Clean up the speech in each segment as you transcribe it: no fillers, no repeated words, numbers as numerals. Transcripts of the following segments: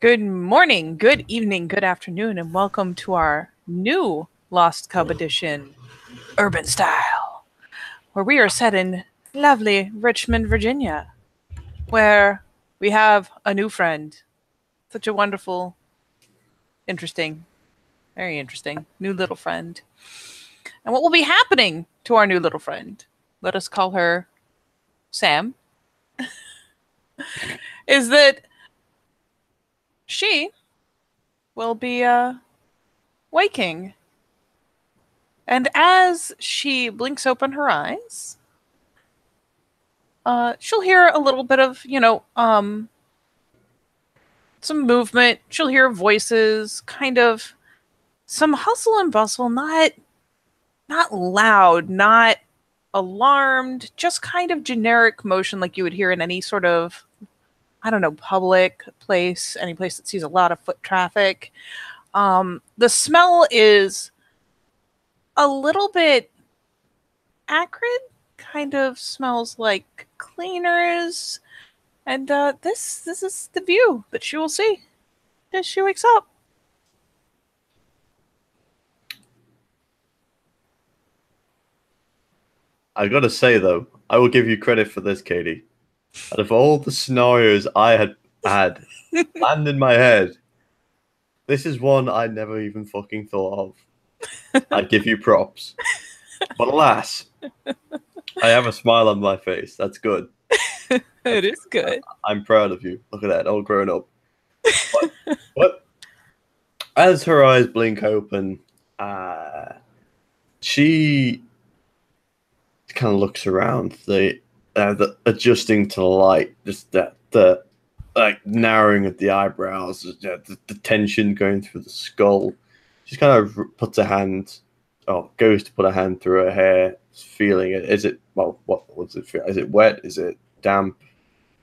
Good morning, good evening, good afternoon, and welcome to our new Lost Cub edition, Urban Style, where we are set in lovely Richmond, Virginia, where we have a new friend. Such a wonderful, interesting, very interesting new little friend. And what will be happening to our new little friend? Let us call her Sam. Is that she will be waking. And as she blinks open her eyes, she'll hear a little bit of, some movement. She'll hear voices, kind of some hustle and bustle, not loud, not alarmed, just kind of generic motion like you would hear in any sort of, I don't know, public place, any place that sees a lot of foot traffic. The smell is a little bit acrid, kind of smells like cleaners. And this is the view that she will see as she wakes up. I gotta say though, I will give you credit for this, Katie. Out of all the scenarios I had planned in my head, this is one I never even fucking thought of. I give you props. But alas, I have a smile on my face. That's good. It is good. I'm proud of you. Look at that, all grown up. But as her eyes blink open, she kind of looks around, the adjusting to the light, just the like narrowing of the eyebrows, the tension going through the skull. She kind of puts her hand, goes to put her hand through her hair, feeling it. Is it what was it feel? Is it wet? Is it damp?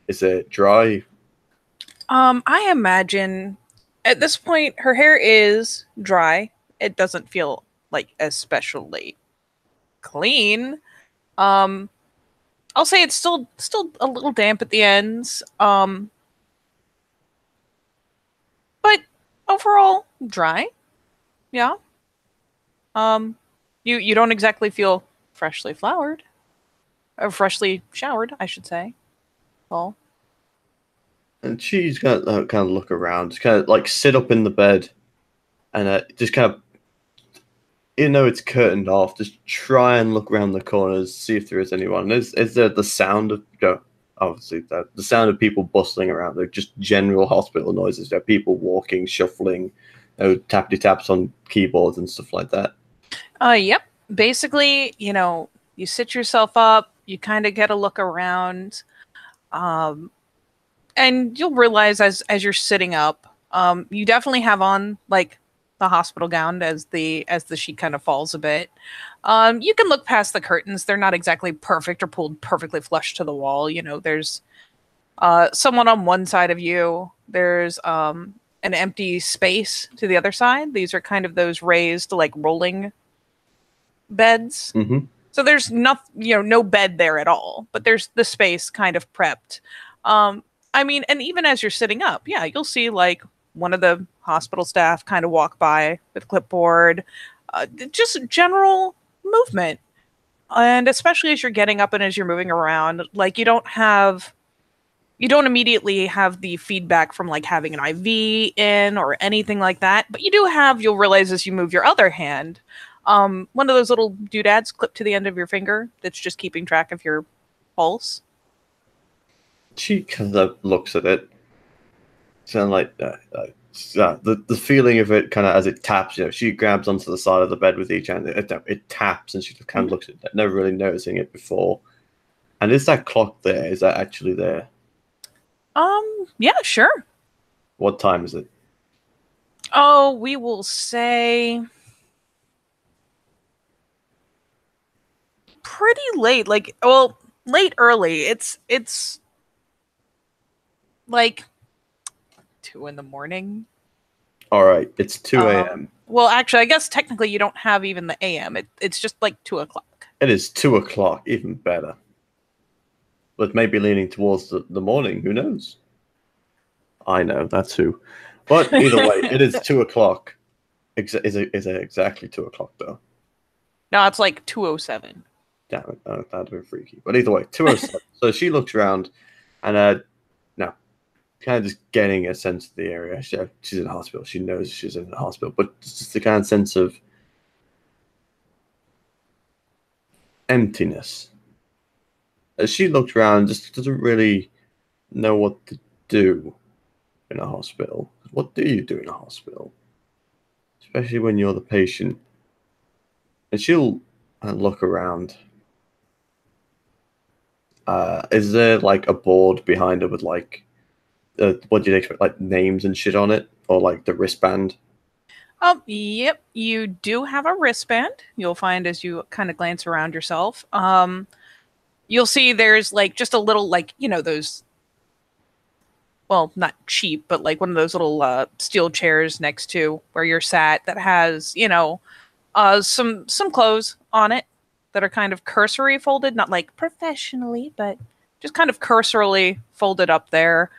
Is it dry? I imagine at this point her hair is dry. It doesn't feel like especially clean. Um, I'll say it's still a little damp at the ends. But overall dry. Yeah. You don't exactly feel freshly flowered or freshly showered, I should say. Well, And she's gonna kind of look around, just kind of like sit up in the bed, and just kind of, it's curtained off, just try and look around the corners, see if there is anyone. Is there the sound of obviously the sound of people bustling around? They're just general hospital noises. There are people walking, shuffling, tappity taps on keyboards and stuff like that. Yep. Basically, you sit yourself up, you kind of get a look around, and you'll realize as you're sitting up, you definitely have on like the hospital gown as the sheet kind of falls a bit. You can look past the curtains; they're not exactly perfect or pulled perfectly flush to the wall. There's someone on one side of you. There's an empty space to the other side. These are kind of those raised like rolling beds. Mm-hmm. So there's no bed there at all, but there's the space kind of prepped. I mean, and even as you're sitting up, yeah, you'll see like one of the hospital staff kind of walk by with a clipboard, just general movement. And especially as you're getting up and as you're moving around, like you don't immediately have the feedback from like having an IV in or anything like that, but you'll realize as you move your other hand, one of those little doodads clipped to the end of your finger that's just keeping track of your pulse. She kind of looks at it, kind of like the feeling of it, kind of as it taps. She grabs onto the side of the bed with each hand. It taps, and she just kind of looks at it, never really noticing it before. And is that clock there? Is that actually there? Yeah, sure. What time is it? Oh, we will say pretty late. Like, well, late early. It's like 2 in the morning. All right, it's 2 a.m. Well, actually, I guess technically you don't have even the AM. It's just like 2 o'clock. It is 2 o'clock, even better. But maybe leaning towards the morning. Who knows? I know, that's who. But either way, it is 2 o'clock. Is it exactly 2 o'clock though? No, it's like 2:07. Damn it, that'd be freaky. But either way, 2:07. So she looks around, and no, kind of just getting a sense of the area. She's in a hospital. She knows she's in a hospital, but it's just the kind of sense of emptiness. As she looks around, just doesn't really know what to do in a hospital. What do you do in a hospital? Especially when you're the patient. And she'll look around. Is there like a board behind her with like, what do you expect, like names and shit on it? Or like the wristband? Yep, you do have a wristband. You'll find as you kind of glance around yourself. You'll see there's like just a little like, those, well, not cheap, but like one of those little steel chairs next to where you're sat that has, some clothes on it that are kind of cursory folded, not like professionally, but just kind of cursorily folded up there.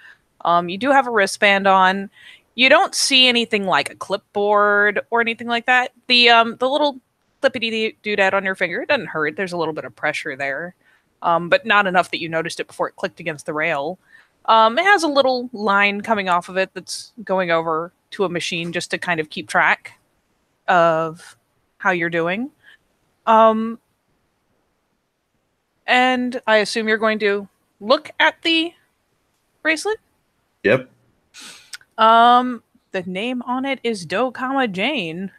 You do have a wristband on. You don't see anything like a clipboard or anything like that. The little clippity doodad on your finger, it doesn't hurt. There's a little bit of pressure there, but not enough that you noticed it before it clicked against the rail. It has a little line coming off of it that's going over to a machine just to kind of keep track of how you're doing. Um, and I assume you're going to look at the bracelet. Yep. The name on it is Do, Jane.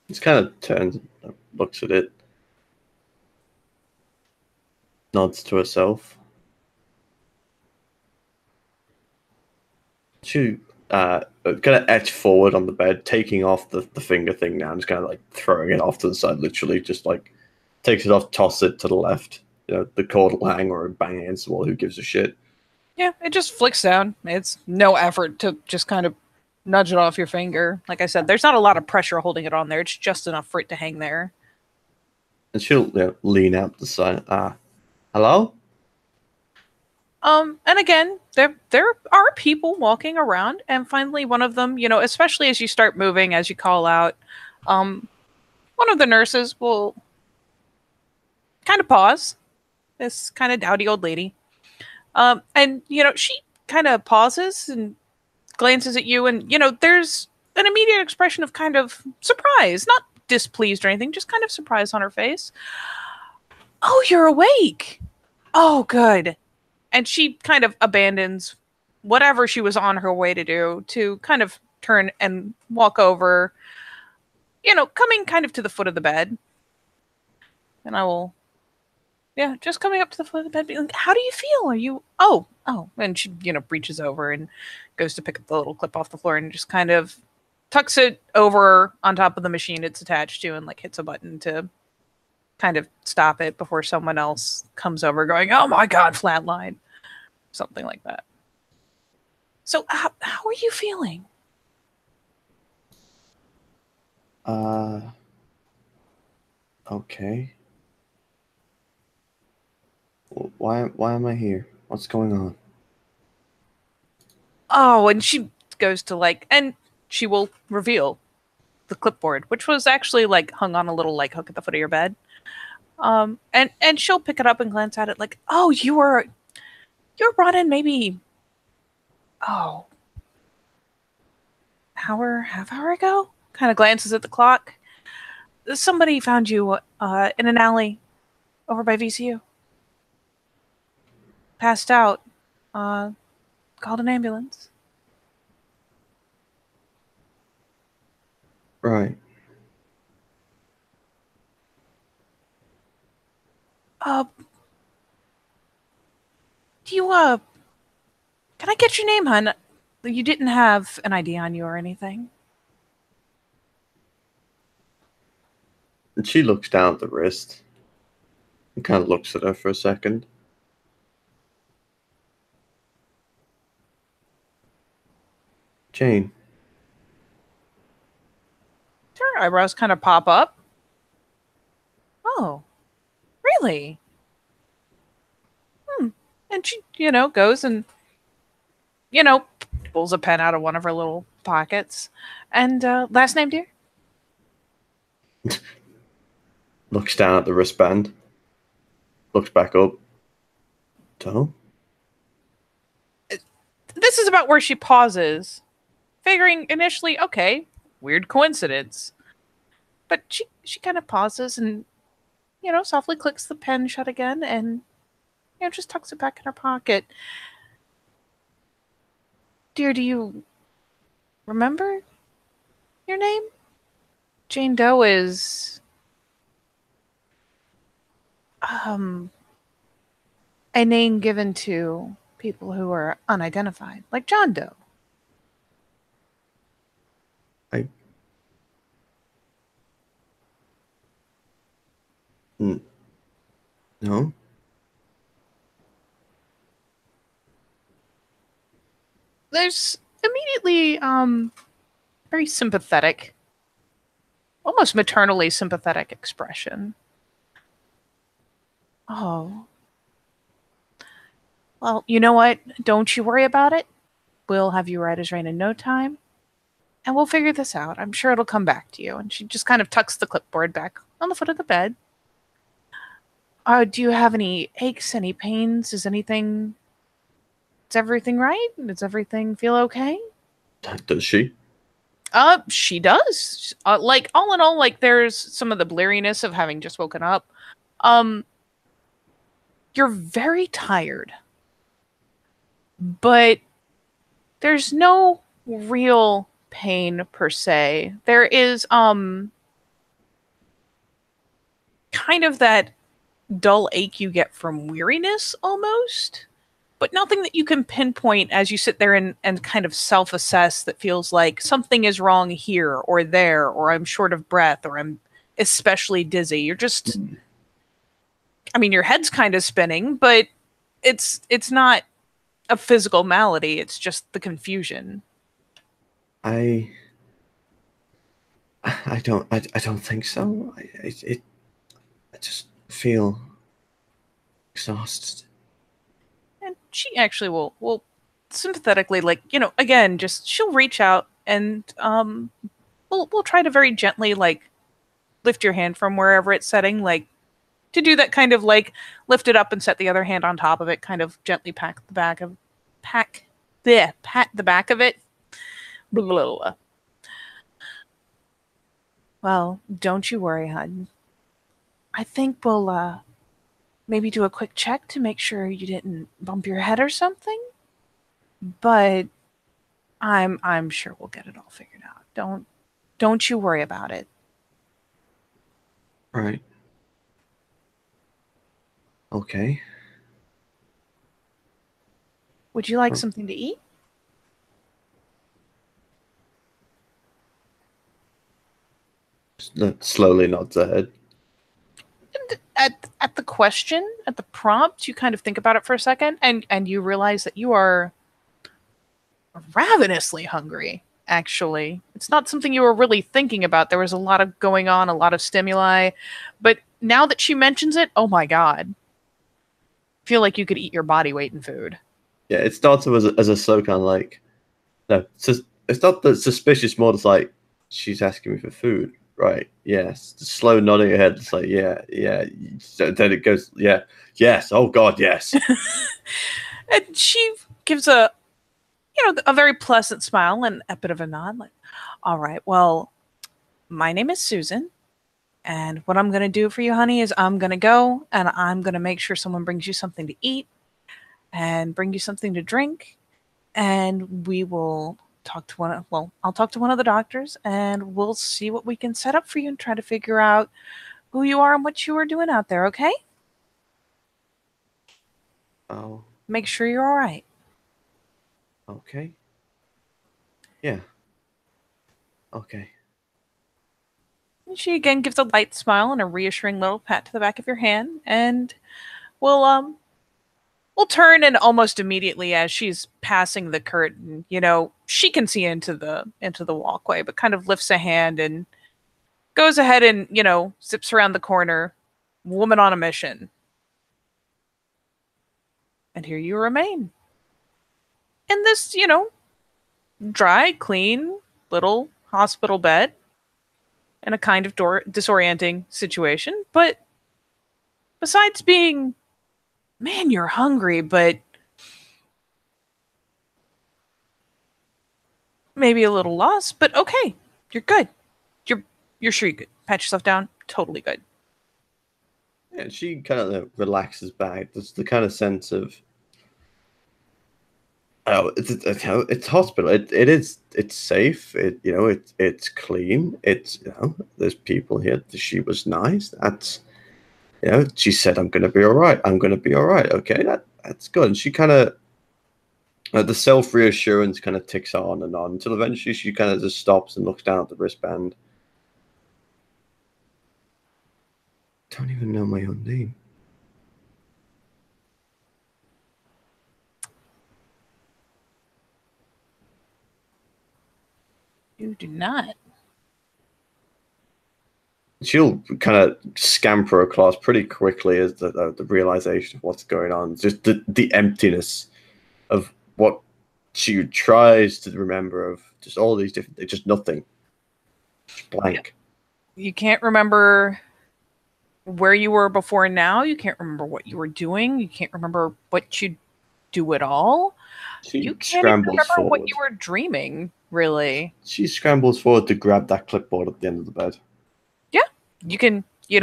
Just kind of turns, looks at it, nods to herself. She kind of etch forward on the bed, taking off the finger thing now, and just kind of like throwing it off to the side, literally just like takes it off, toss it to the left. The cord will hang or bang against the wall. Who gives a shit? Yeah, it just flicks down. It's no effort to just kind of nudge it off your finger. Like I said, there's not a lot of pressure holding it on there. It's just enough for it to hang there. And she'll lean out the side. Hello? And again, there are people walking around, and finally one of them, especially as you start moving, as you call out, one of the nurses will kind of pause. This kind of dowdy old lady. And she kind of pauses and glances at you, and there's an immediate expression of kind of surprise, not displeased or anything, just kind of surprise on her face. Oh, you're awake. Oh, good. And she kind of abandons whatever she was on her way to do to kind of turn and walk over, coming kind of to the foot of the bed. And I will, yeah, just coming up to the foot of the bed, being like, how do you feel? Are you, oh. And she, reaches over and goes to pick up the little clip off the floor and just kind of tucks it over on top of the machine it's attached to and like hits a button to kind of stop it before someone else comes over going, oh my God, flatline. Something like that. So how are you feeling? Okay. Why am I here? What's going on? Oh, and she goes to and she will reveal the clipboard, which was actually hung on a little hook at the foot of your bed. And she'll pick it up and glance at it like, oh, you're brought in maybe, oh, half hour ago? Kind of glances at the clock. Somebody found you in an alley over by VCU. Passed out. Called an ambulance. Right. Do you, can I get your name, hun? You didn't have an ID on you or anything. And she looks down at the wrist and kind of looks at her for a second. Jane. Her eyebrows kind of pop up. Oh, really? And she, goes and, pulls a pen out of one of her little pockets. And last name, dear? Looks down at the wristband. Looks back up. Don't. This is about where she pauses, figuring initially, okay, weird coincidence. But she kind of pauses and, softly clicks the pen shut again and, just tucks it back in her pocket. Dear, do you remember your name? Jane Doe is a name given to people who are unidentified, like John Doe. No. There's immediately very sympathetic, almost maternally sympathetic expression. Oh. Well, you know what? Don't you worry about it. We'll have you right as rain in no time. And we'll figure this out. I'm sure it'll come back to you. And she just kind of tucks the clipboard back on the foot of the bed. Do you have any aches, any pains? Is everything right? Does everything feel okay? Does she? She does. Like, all in all, like, there's some of the bleariness of having just woken up. You're very tired. But there's no real pain per se. There is kind of that dull ache you get from weariness almost, but nothing that you can pinpoint as you sit there and kind of self-assess that feels like something is wrong here or there, or I'm short of breath, or I'm especially dizzy. You're just, I mean, your head's kind of spinning, but it's not a physical malady. It's just the confusion. I don't think so. I just feel exhausted. And she actually will sympathetically, like, again, just she'll reach out and we'll try to very gently, like, lift your hand from wherever it's setting, like, to do that kind of, like, lift it up and set the other hand on top of it, kind of gently pat the back of it. Blah, blah, blah. Well, don't you worry, hon. I think we'll maybe do a quick check to make sure you didn't bump your head or something. But I'm sure we'll get it all figured out. Don't you worry about it. Right. Okay. Would you like something to eat? Slowly nods her head. And at the question, at the prompt, you kind of think about it for a second, and you realize that you are ravenously hungry. Actually, it's not something you were really thinking about. There was a lot of going on, a lot of stimuli, but now that she mentions it, oh my god, I feel like you could eat your body weight in food. Yeah, it starts as a slow kind of like, no, it's not that suspicious. More just like, she's asking me for food, right? Yes, just slow nodding her head. It's like, yeah. So then it goes, yeah, yes. Oh god, yes. And she gives a very pleasant smile and a bit of a nod, like, all right, well, my name is Susan, and what I'm going to do for you, honey, is I'm going to go and I'm going to make sure someone brings you something to eat and bring you something to drink, and we will I'll talk to one of the doctors, and we'll see what we can set up for you and try to figure out who you are and what you are doing out there, okay? Oh. Make sure you're all right. Okay. Yeah. Okay. And she again gives a light smile and a reassuring little pat to the back of your hand, and we'll turn, and almost immediately as she's passing the curtain, she can see into the walkway, but kind of lifts a hand and goes ahead and, zips around the corner, woman on a mission. And here you remain. In this, dry, clean little hospital bed in a kind of disorienting situation. But besides being, man, you're hungry, but maybe a little lost, but okay, you're good. You're sure you're good. Pat yourself down. Totally good. And she kind of relaxes back. There's the kind of sense of, oh, it's hospital. It's safe. It's clean. There's people here. She was nice. She said, I'm gonna be all right. I'm gonna be all right. Okay, that's good. And she kind of, the self reassurance kind of ticks on and on until eventually she kind of just stops and looks down at the wristband. Don't even know my own name. You do not. She'll kind of scamper across pretty quickly as the realization of what's going on. Just the emptiness of what she tries to remember of just all these different things, just nothing. Just blank. You can't remember where you were before now. You can't remember what you were doing. You can't remember what you do at all. You can't even remember forward. what you were dreaming, really. She scrambles forward to grab that clipboard at the end of the bed. Yeah. You can, you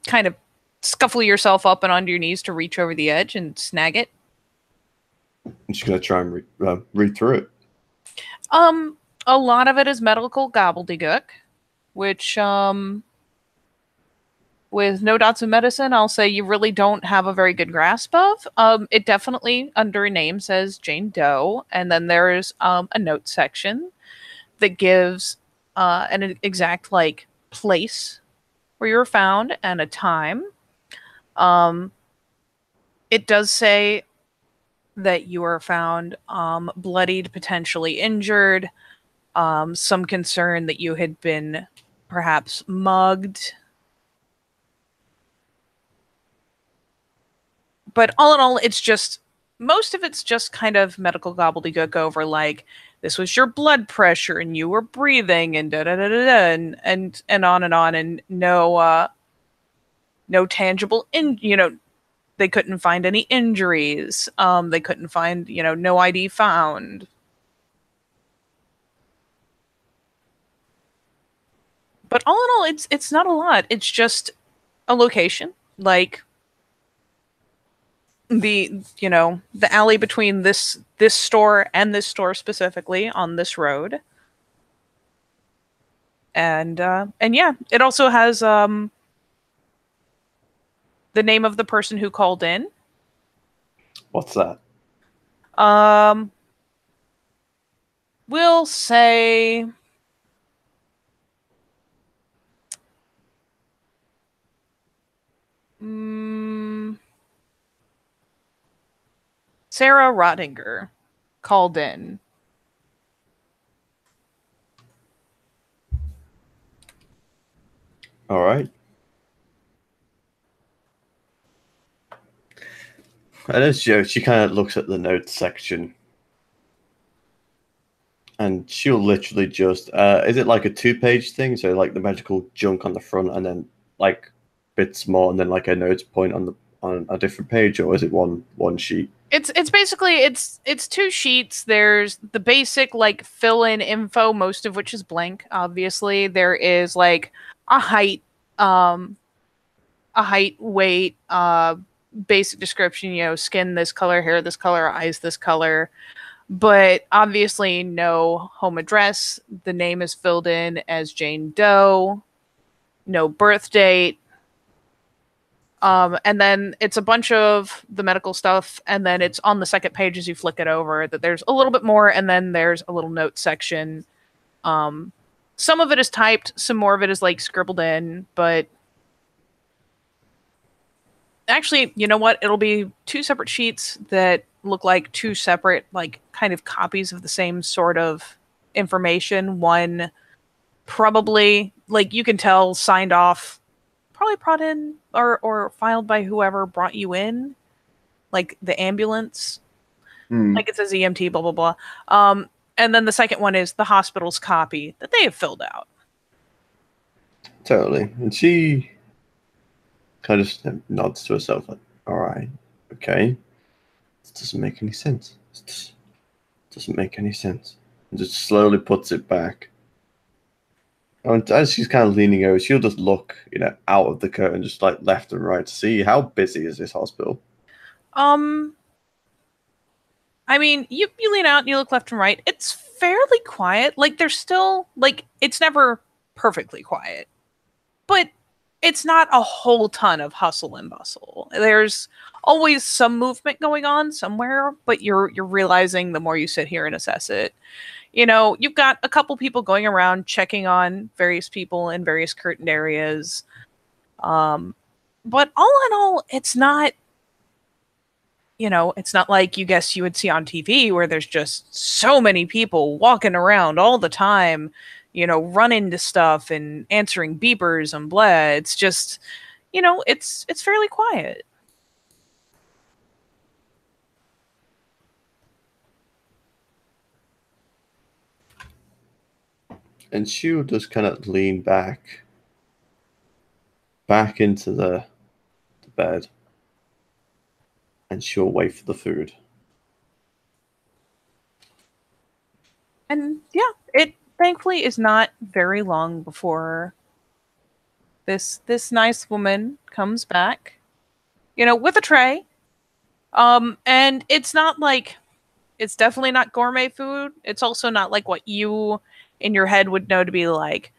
kind of scuffle yourself up and onto your knees to reach over the edge and snag it. I'm just going to try and read through it. A lot of it is medical gobbledygook, which, with no dots of medicine, I'll say you really don't have a very good grasp of. It definitely, under a name, says Jane Doe, and then there's a note section that gives an exact place where you were found and a time. It does say that you were found bloodied, potentially injured. Some concern that you had been perhaps mugged. But all in all, most of it's just kind of medical gobbledygook over this was your blood pressure and you were breathing and da da da da da and on and no tangible they couldn't find any injuries. They couldn't find no ID found. But all in all, it's not a lot. It's just a location the alley between this store and this store specifically on this road. And yeah, it also has the name of the person who called in. What's that? We'll say Sarah Rottinger called in. All right. And as she kind of looks at the notes section, and she'll literally just is it like a 2-page thing? So the medical junk on the front, and then bits more, and then a notes point on a different page, or is it one sheet? It's basically it's 2 sheets. There's the basic fill in info, most of which is blank. Obviously, there is a height, weight, basic description. Skin this color, hair this color, eyes this color. But obviously, no home address. The name is filled in as Jane Doe. No birth date. And then it's a bunch of the medical stuff, and then it's on the second page as you flick it over that there's a little bit more, and then there's a little note section. Some of it is typed, some more of it is scribbled in, but actually, you know what? It'll be 2 separate sheets that look like 2 separate kind of copies of the same sort of information. One probably you can tell signed off, probably brought in or filed by whoever brought you in. like the ambulance, Hmm. like it says EMT, blah blah blah. And then the second one is the hospital's copy that they have filled out. Totally. And she kind of just nods to herself, like, all right, okay. This doesn't make any sense. This doesn't make any sense. And just slowly puts it back. And as she's kind of leaning over, she'll just look, out of the curtain, just like left and right to see how busy is this hospital. Um, I mean, you lean out and you look left and right. It's fairly quiet. Like there's still like it's never perfectly quiet, but it's not a whole ton of hustle and bustle. There's always some movement going on somewhere, but you're realizing the more you sit here and assess it. You've got a couple people going around checking on various people in various curtained areas. But all in all, it's not like you guess you would see on TV where there's just so many people walking around all the time, running to stuff and answering beepers and blah. It's just, it's fairly quiet. And she'll just kind of lean back into the bed, and she'll wait for the food. And yeah, it thankfully is not very long before this nice woman comes back, with a tray. And it's definitely not gourmet food. It's also not like what you in your head would know to be like,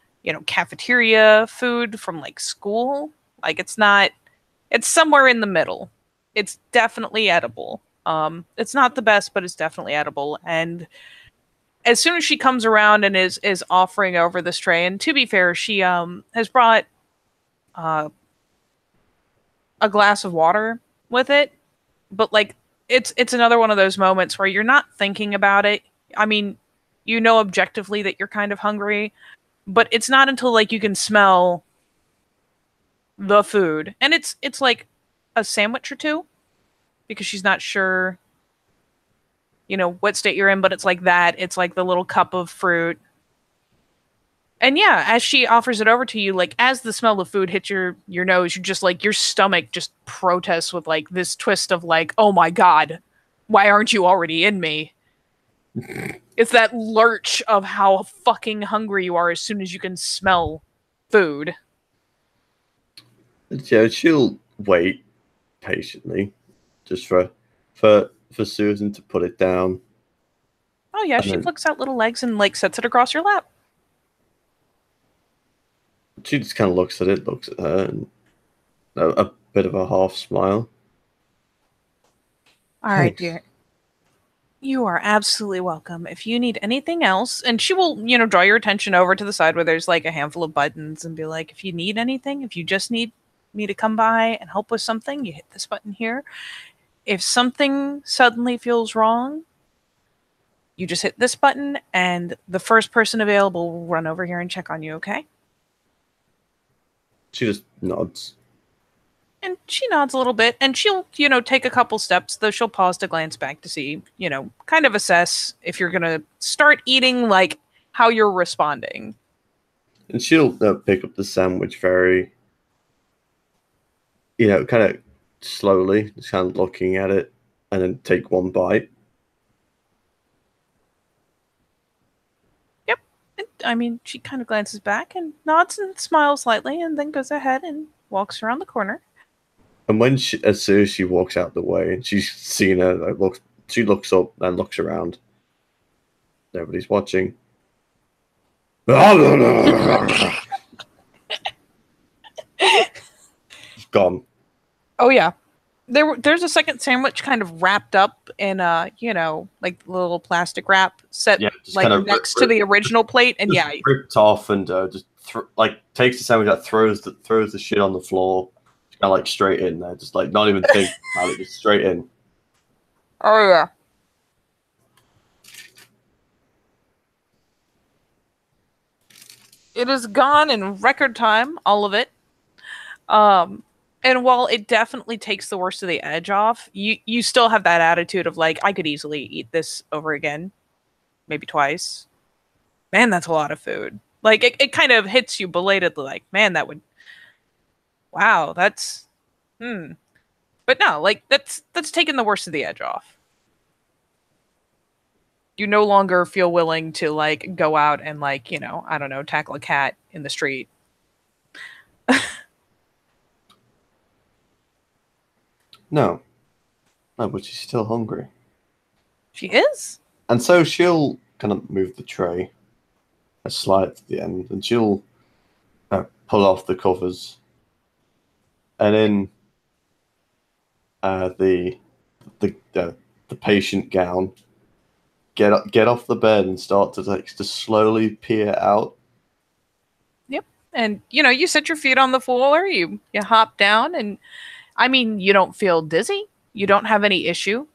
cafeteria food from like school. Like it's somewhere in the middle. It's definitely edible. It's not the best, but it's definitely edible. And as soon as she comes around and is offering over this tray, and to be fair, she has brought uh a glass of water with it, but like it's another one of those moments where you're not thinking about it. I mean, objectively that you're kind of hungry, but it's not until like you can smell the food. And it's like a sandwich or two because she's not sure, what state you're in, but it's like that. It's like the little cup of fruit. And yeah, as she offers it over to you, like as the smell of food hits your nose, you're just like your stomach just protests with like this twist of like, oh my god, why aren't you already in me? It's that lurch of how fucking hungry you are as soon as you can smell food. Yeah, she'll wait patiently, just for Susan to put it down, Oh yeah, and she then flicks out little legs and like sets it across your lap. she just kind of looks at it, looks at her, and a bit of a half smile. All right, Thanks. dear. You are absolutely welcome. If you need anything else, and she will, draw your attention over to the side where there's like a handful of buttons and be like, if you need anything, if you just need me to come by and help with something, you hit this button here. If something suddenly feels wrong, you just hit this button and the first person available will run over here and check on you, okay? She just nods. And she nods a little bit and she'll, take a couple steps, though she'll pause to glance back to see, kind of assess if you're going to start eating, like how you're responding. And she'll pick up the sandwich very, kind of slowly, just kind of looking at it, and then take one bite. Yep. I mean, she kind of glances back and nods and smiles slightly and then goes ahead and walks around the corner. And as soon as she walks out the way, and she's seen her, she looks up and looks around. Nobody's watching. Gone. Oh yeah. There's a second sandwich kind of wrapped up in like little plastic wrap set Yeah, just like kind of next to the original plate, and yeah, ripped off, and just like takes the sandwich out, throws the shit on the floor, just kind of like straight in there, just like not even think about it, just straight in. oh yeah. It is gone in record time, all of it. Um And while it definitely takes the worst of the edge off, you still have that attitude of like, I could easily eat this over again, maybe twice. Man, that's a lot of food. Like it kind of hits you belatedly, like, man, that would wow, that's hmm. But no, like that's taking the worst of the edge off. You no longer feel willing to like go out and like, I don't know, tackle a cat in the street. No, no, but she's still hungry, She is? and so she'll kind of move the tray a slide to the end, and she'll pull off the covers, and in the the the the patient gown, get off the bed and start to like just slowly peer out. Yep. And you set your feet on the floor, you hop down, and I mean, you don't feel dizzy. You don't have any issue.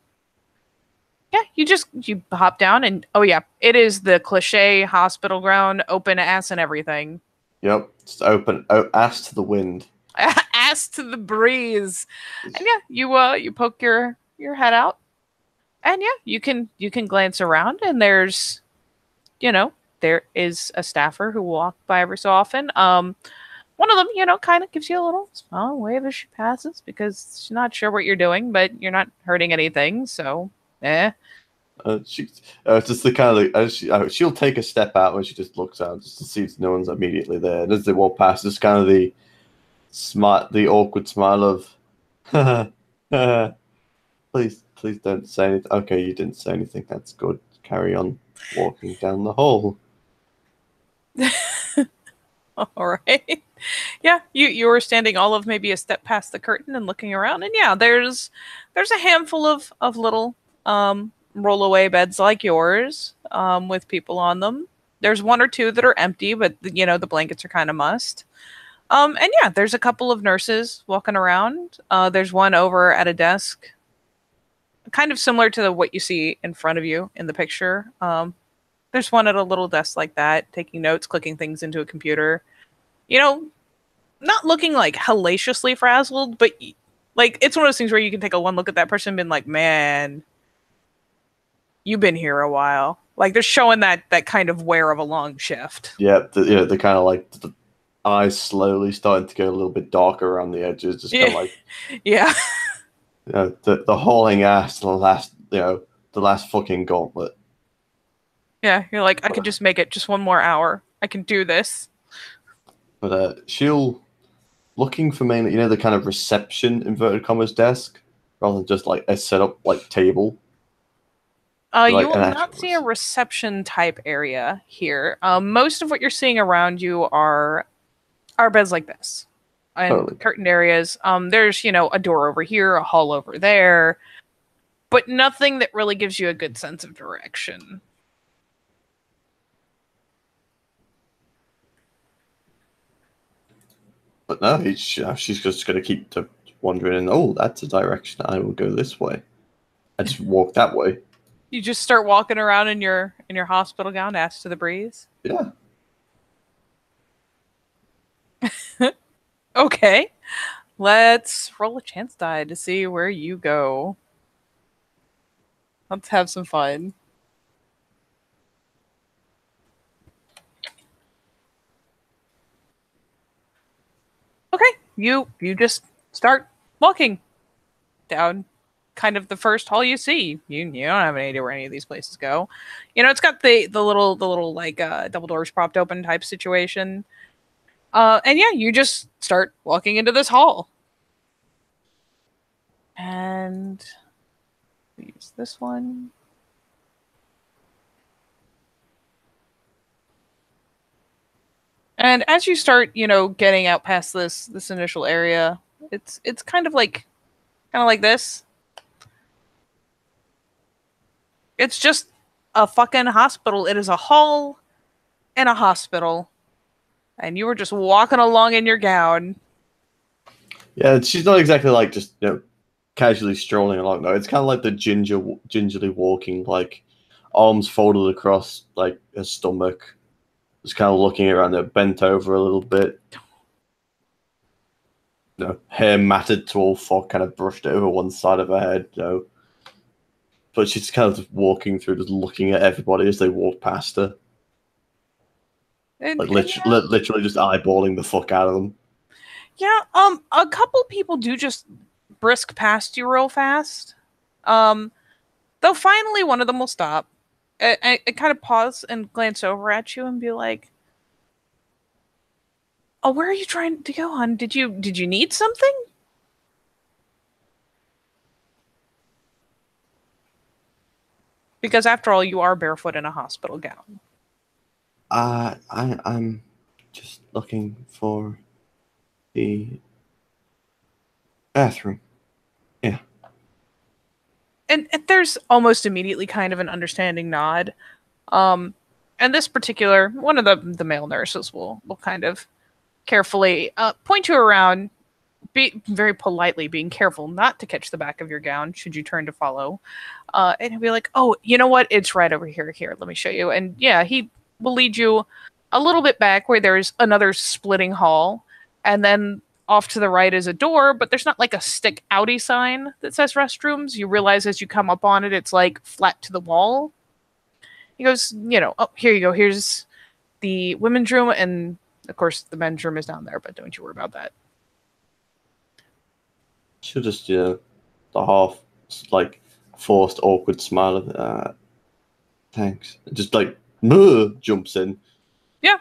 Yeah, you hop down and oh yeah, it is the cliche hospital ground, open ass and everything. Yep, just open, ass to the wind. Ass to the breeze. And yeah, you poke your head out. And yeah, you can glance around and you know, there is a staffer who walk by every so often. One of them, kind of gives you a little small wave as she passes because she's not sure what you're doing, but you're not hurting anything, so She, it's just the kind of she'll take a step out when she just looks out just to see if no one's immediately there. And as they walk past, just kind of the awkward smile of, please don't say anything. Okay, you didn't say anything. That's good. Carry on walking down the hall. all right. Yeah, you were standing all of maybe a step past the curtain and looking around, and yeah, there's a handful of little rollaway beds like yours with people on them. There's one or two that are empty, but the blankets are kind of mussed. And yeah, there's a couple of nurses walking around. There's one over at a desk, kind of similar to what you see in front of you in the picture. There's one at a little desk like that, taking notes, clicking things into a computer. Not looking like hellaciously frazzled, but like it's one of those things where you can take a one look at that person and be like, man, you've been here a while. Like they're showing that kind of wear of a long shift. Yeah, the kind of like the eyes slowly starting to get a little bit darker around the edges, just kind of like yeah, the hauling ass, the last fucking gauntlet. Yeah, you're like, I could just make it just one more hour. I can do this. But she'll looking for mainly, the kind of reception inverted commas desk, rather than just like a setup like table. You will not see a reception type area here. Most of what you're seeing around you are beds like this, and totally. Curtained areas. There's a door over here, a hall over there, but nothing that really gives you a good sense of direction. But no, she's just going to keep wandering, and oh, that's a direction. I will go this way. I just walk that way. You just start walking around in your hospital gown, ass to the breeze. Yeah. Okay, let's roll a chance die to see where you go. Let's have some fun. Okay, you just start walking down kind of the first hall you see. You don't have any idea where any of these places go. It's got the little like double doors propped open type situation. And yeah, you just start walking into this hall. And use this one. And as you start, getting out past this initial area, it's kind of like this. It's just a fucking hospital. It is a hall in a hospital. And you were just walking along in your gown. Yeah, she's not exactly like just, casually strolling along, though. It's kind of like the gingerly walking, like arms folded across like her stomach. Just kind of looking around there, bent over a little bit. hair matted to all four, kind of brushed over one side of her head. But she's kind of just walking through, just looking at everybody as they walk past her, like literally just eyeballing the fuck out of them. Yeah, a couple people do just brisk past you real fast. Um, though finally one of them will stop. I kind of pause and glance over at you and be like, "Oh, where are you trying to go, hon? Did you need something?" Because after all, you are barefoot in a hospital gown. I'm just looking for the bathroom. Yeah. And there's almost immediately kind of an understanding nod. Um, and this particular one of the male nurses will kind of carefully point you around, be very politely, being careful not to catch the back of your gown should you turn to follow. And he'll be like, "Oh, you know what? It's right over here. Here, let me show you." And yeah, he will lead you a little bit back where there's another splitting hall, and then off to the right is a door, but there's not like a stick outy sign that says restrooms. You realize as you come up on it, it's like flat to the wall. He goes, "Oh, here you go. Here's the women's room, and of course the men's room is down there, but don't you worry about that." She'll just, the half, like, forced, awkward smile of, thanks. Just, like, jumps in. Yeah.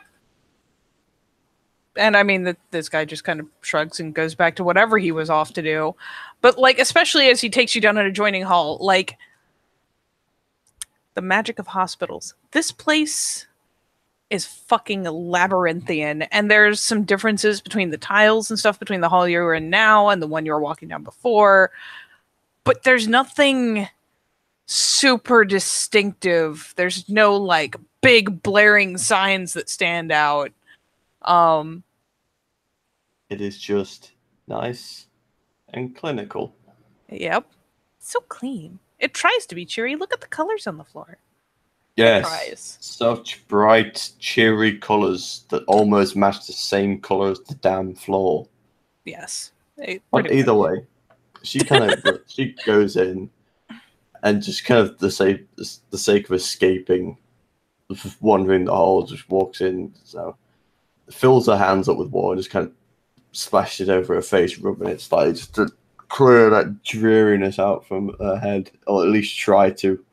And I mean, this guy just kind of shrugs and goes back to whatever he was off to do. But, like, especially as he takes you down an adjoining hall, like, the magic of hospitals. This place is fucking labyrinthian, and there's some differences between the tiles and stuff between the hall you're in now and the one you were walking down before, but there's nothing super distinctive. There's no like big blaring signs that stand out. It is just nice and clinical. Yep. So clean. It tries to be cheery. Look at the colors on the floor. Yes, such bright, cheery colors that almost match the same color as the damn floor. Yes. But either way, she kind of she goes in, and just kind of the sake of escaping, wandering the hall, just walks in. So fills her hands up with water, and just kind of splashes it over her face, rubbing it slightly, just to clear that dreariness out from her head, or at least try to.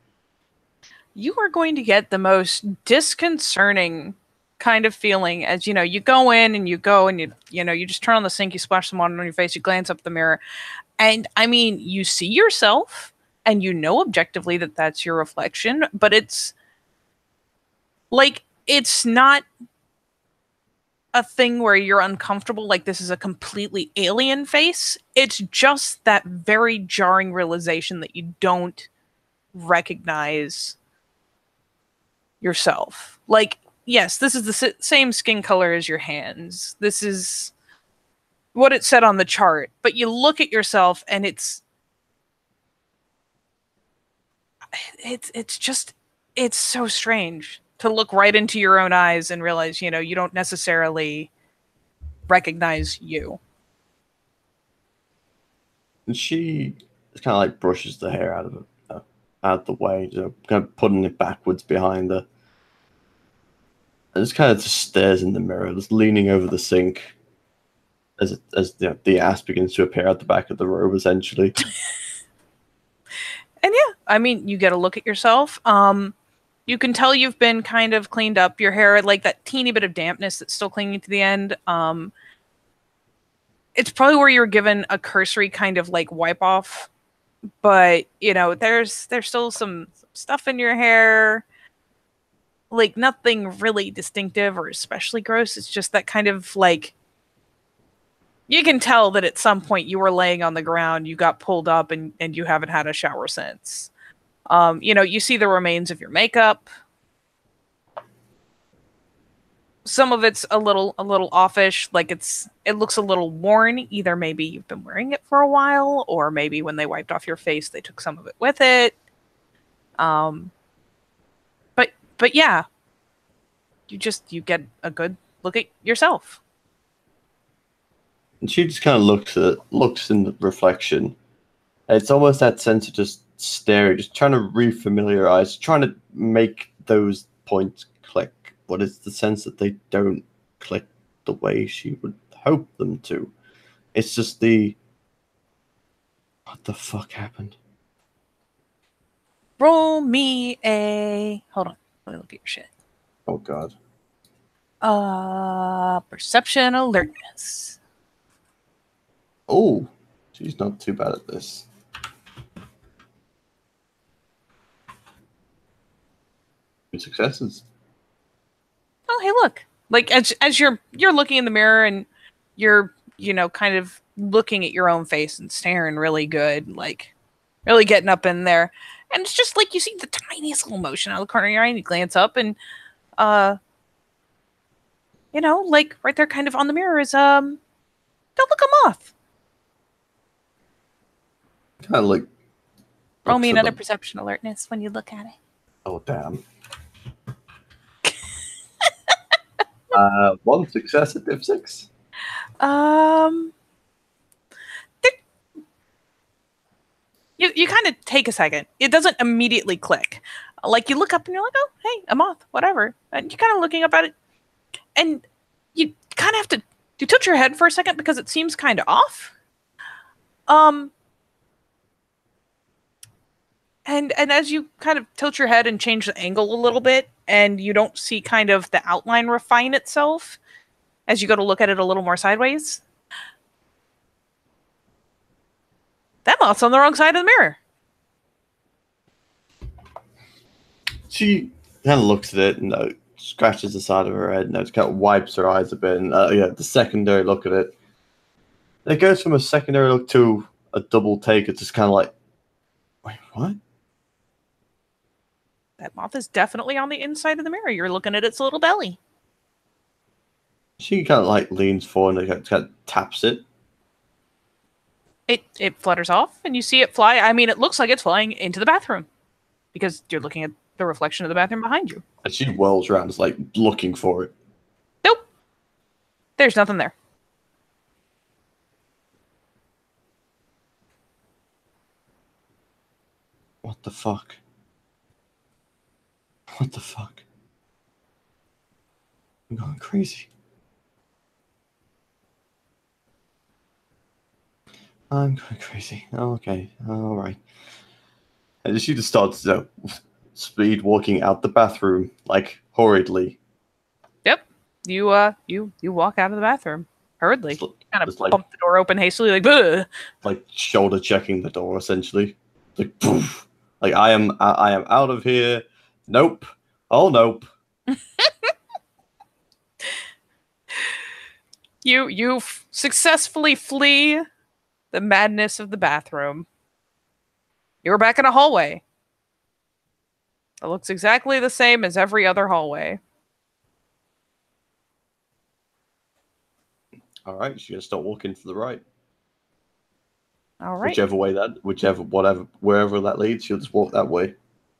You are going to get the most disconcerting kind of feeling as you go in and you go and you just turn on the sink, you splash some water on your face, you glance up the mirror, and I mean, you see yourself and you know objectively that that's your reflection, but it's like it's not a thing where you're uncomfortable, like this is a completely alien face. It's just that very jarring realization that you don't recognize yourself. Like, yes, this is the same skin color as your hands. This is what it said on the chart. But you look at yourself and it's just, it's so strange to look right into your own eyes and realize, you don't necessarily recognize you. And she kind of like brushes the hair out of it, out of the way, kind of putting it backwards behind her. And just kind of just stares in the mirror, just leaning over the sink as the ass begins to appear at the back of the robe, essentially. And yeah, I mean, you get a look at yourself. You can tell you've been kind of cleaned up. Your hair, like that teeny bit of dampness that's still clinging to the end. It's probably where you were given a cursory kind of like wipe off, but there's still some stuff in your hair. Like nothing really distinctive or especially gross. It's just that kind of like, you can tell that at some point you were laying on the ground, you got pulled up, and you haven't had a shower since. You see the remains of your makeup. Some of it's a little offish, like it looks a little worn. Either maybe you've been wearing it for a while, or maybe when they wiped off your face, they took some of it with it. But yeah, you get a good look at yourself. And she just kind of looks in the reflection. It's almost that sense of just staring, just trying to refamiliarize, trying to make those points click. But it's the sense that they don't click the way she would hope them to. It's just the what the fuck happened? Roll me a. Hold on. Let me look at your shit. Oh god. Perception alertness. Oh, she's not too bad at this. Good successes. Oh, hey, look. Like as you're looking in the mirror and you're kind of looking at your own face and staring really good, like really getting up in there, and it's just like you see the tiniest little motion out of the corner of your eye, and you glance up, and like right there, kind of on the mirror is don't look a moth. Kind of like Roll me looks at another them. perception alertness when you look at it. Oh damn. One success at div 6. Um, you kind of take a second. It doesn't immediately click. Like you look up and you're like, oh, hey, a moth, whatever. And you're kind of looking up at it, and you kind of have to you tilt your head for a second because it seems kind of off. Um, and as you kind of tilt your head and change the angle a little bit, and you don't see kind of the outline refine itself as you go to look at it a little more sideways. That moth's on the wrong side of the mirror. She kind of looks at it and scratches the side of her head and kind of wipes her eyes a bit. And the secondary look at it. It goes from a secondary look to a double take. It's just kind of like, wait, what? That moth is definitely on the inside of the mirror. You're looking at its little belly. She kind of like leans forward and kind of taps it. It flutters off, and you see it fly. I mean, it looks like it's flying into the bathroom because you're looking at the reflection of the bathroom behind you. And she whirls around, is like looking for it. Nope. There's nothing there. What the fuck? What the fuck? I'm going crazy. I'm going crazy. Okay, all right. And she just starts speed walking out the bathroom, like hurriedly. Yep. You walk out of the bathroom hurriedly. You kind of like, bump the door open hastily, like, "Bleh." like shoulder checking the door, essentially. Like, poof. Like I am out of here. Nope. Oh nope. You successfully flee the madness of the bathroom. You're back in a hallway. It looks exactly the same as every other hallway. All right, she's gonna start walking to the right. All right. Wherever that leads, she'll just walk that way.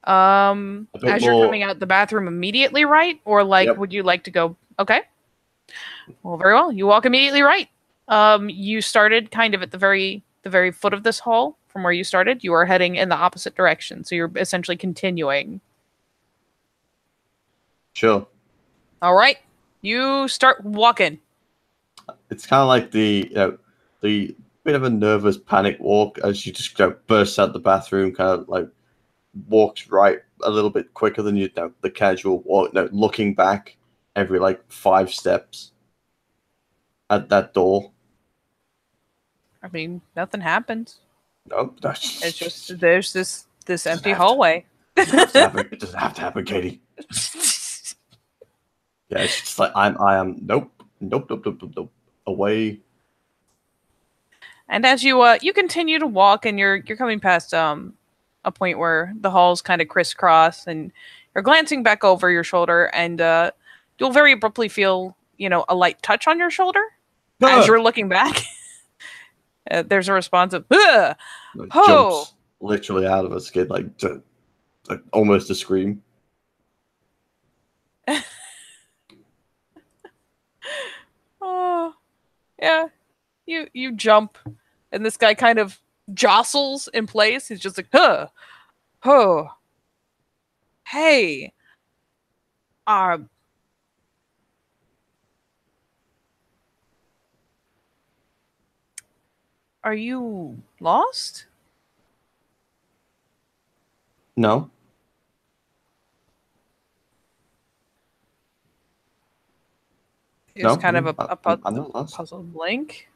As you're coming out the bathroom immediately right, or like, Yep. would you like to go? Okay. Well, very well. You walk immediately right. You started kind of at the very foot of this hall from where you started. You are heading in the opposite direction, so you're essentially continuing. Sure. All right. You start walking. It's kind of like the bit of a nervous panic walk as she just bursts out the bathroom, kind of like walks right a little bit quicker than the casual walk. Looking back every like 5 steps at that door. I mean, nothing happens. Nope. It's just there's this empty hallway. It doesn't have to happen, Katie. Yeah, it's just like I am. Nope. Away. And as you continue to walk, and you're coming past a point where the halls kind of crisscross, and you're glancing back over your shoulder, and you'll very abruptly feel a light touch on your shoulder as you're looking back. There's a response of jumps literally out of her skin, like almost a scream. Oh, yeah. You jump, and this guy kind of jostles in place. He's just like, huh, oh, hey, uh, are you lost? No, It's no, kind of no, a I'm not lost. puzzled blink.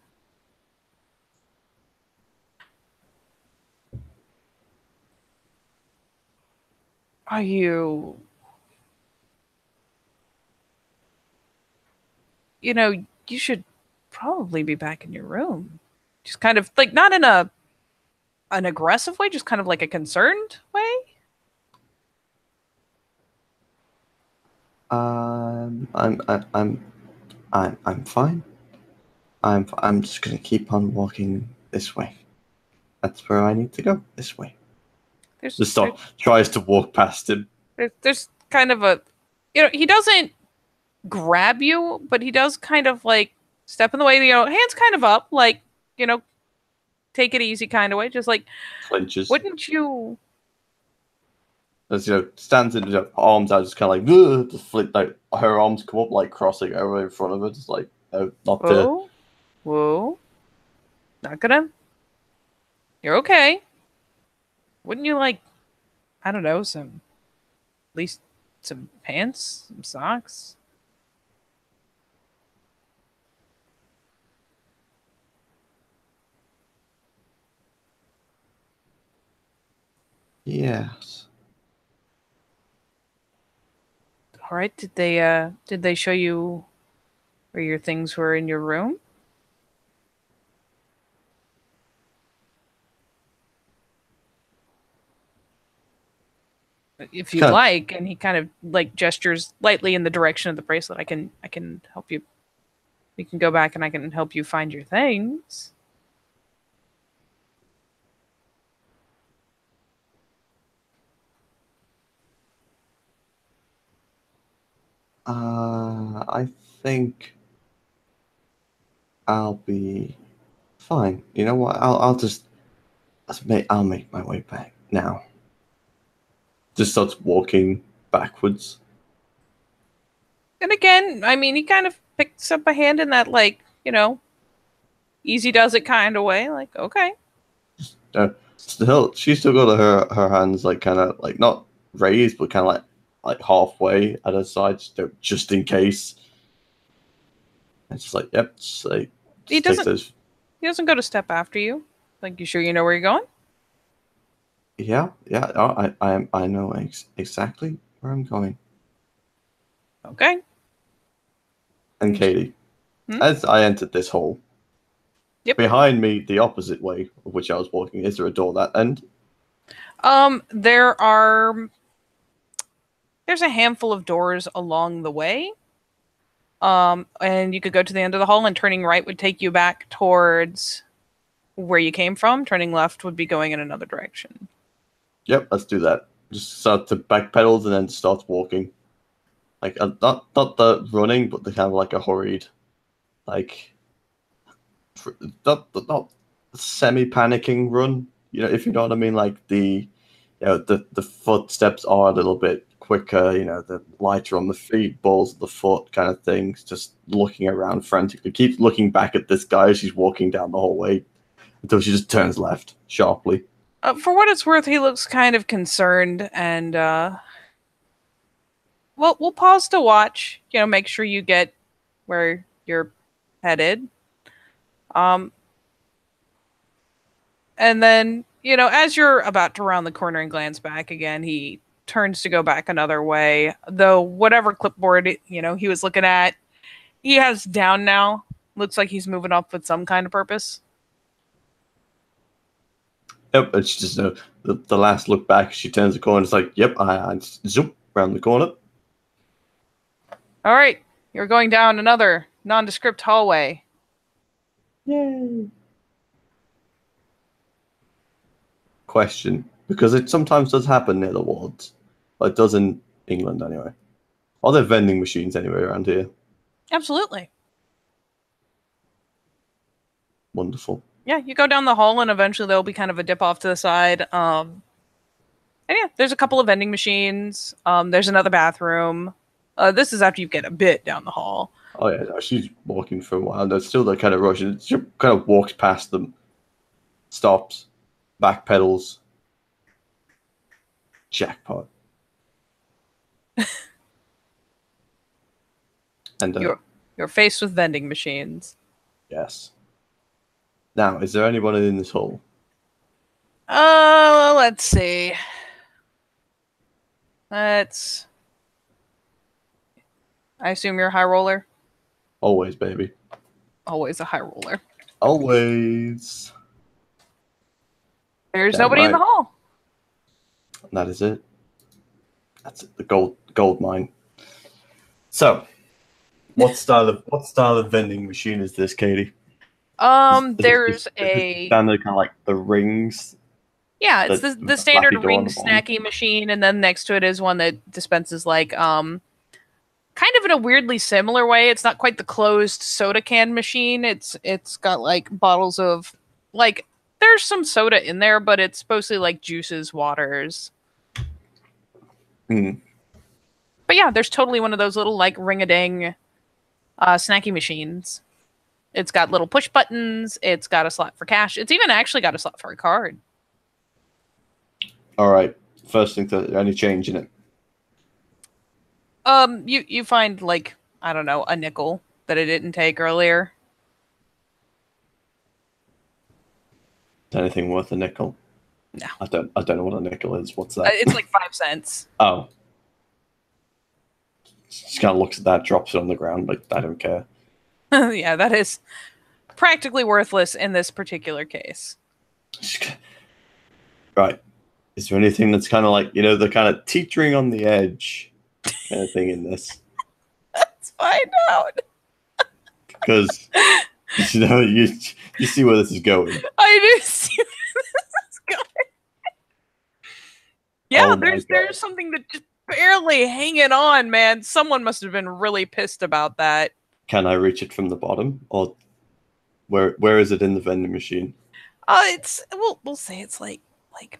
Are you, you should probably be back in your room. Just kind of like not in an aggressive way, just kind of like a concerned way. I'm fine. I'm just gonna keep on walking this way. That's where I need to go. This way. There's The stop tries to walk past him. there's kind of a, he doesn't grab you, but he does kind of like step in the way, hands kind of up, like, you know, take it easy kind of way. Just like, Flinches. wouldn't you? As stands in, arms out, just kind of like, just flip, like her arms come up, like crossing over in front of her, just like, no, not to. Whoa, whoa, not gonna. You're okay. Wouldn't you like, I don't know, some, at least some pants, some socks? Yes. All right. Did they show you where your things were in your room? If It's you'd kind of, like, and he kind of like gestures lightly in the direction of the bracelet. I can help you. We can go back and I can help you find your things. I think I'll be fine. You know what? I'll make my way back now. Just starts walking backwards. And again, I mean, he kind of picks up a hand in that, like, easy does it kind of way. Like, okay. She's still got her hands like kind of like not raised, but kind of like halfway at her side, just in case. It's just like, yep, just like He just takes doesn't. those. He doesn't go to step after you. Like, you sure you know where you're going? Yeah, yeah. I know exactly where I'm going. Okay. And Katie, Hmm? as I entered this hall, Yep. behind me, the opposite way of which I was walking, is there a door that end? There are. There's a handful of doors along the way. And you could go to the end of the hall, and turning right would take you back towards where you came from. Turning left would be going in another direction. Yep, let's do that. Just start to backpedal and then start walking. Like not the running, but the kind of like a hurried, like not semi panicking run. If you know what I mean. Like the footsteps are a little bit quicker. The lighter on the feet, balls of the foot, kind of things. Just looking around frantically. Keeps looking back at this guy as she's walking down the hallway until she just turns left sharply. For what it's worth, he looks kind of concerned, and we'll pause to watch. Make sure you get where you're headed. Um, and then as you're about to round the corner and glance back again, he turns to go back another way. Though whatever clipboard he was looking at, he has down now. Looks like he's moving up with some kind of purpose. Yep, it's just the last look back. She turns the corner. It's like, yep, I zoop around the corner. All right, you're going down another nondescript hallway. Yay! Question, because it sometimes does happen near the wards, but it does in England anyway. Are there vending machines anywhere around here? Absolutely. Wonderful. Yeah, you go down the hall and eventually there'll be kind of a dip off to the side. And yeah, there's a couple of vending machines. There's another bathroom. This is after you get a bit down the hall. Oh yeah, no, she's walking for a while. There's still that kind of rush. She kind of walks past them, stops, backpedals. Jackpot. And You're faced with vending machines. yes. Now, is there anyone in this hall? Let's see. Let's. I assume you're a high roller. Always, baby. Always a high roller. Always. There's Damn nobody in the right. hall. And that is it. That's it. The gold mine. So, what style of vending machine is this, Katie? There's a standard kind of like the rings. Yeah, it's the standard ring the snacky machine, and then next to it is one that dispenses like kind of in a weirdly similar way. It's not quite the closed soda can machine. It's got like bottles of like there's some soda in there, but it's mostly like juices, waters. Hmm. But yeah, there's totally one of those little like ring-a-ding snacky machines. It's got little push buttons. It's got a slot for cash. It's even actually got a slot for a card. All right. First thing, any change in it? You find like I don't know a nickel that I didn't take earlier. Anything worth a nickel? No, I don't know what a nickel is. What's that? it's like 5 cents. Oh, just kind of looks at that, drops it on the ground, like I don't care. Yeah, that is practically worthless in this particular case. Right. Is there anything that's kind of like, the kind of teetering on the edge kind of thing in this? Let's find out. Because, you see where this is going. I do see where this is going. Yeah, Oh there's something that just barely hanging on, man. Someone must have been really pissed about that. Can I reach it from the bottom? Or where is it in the vending machine? We'll say it's like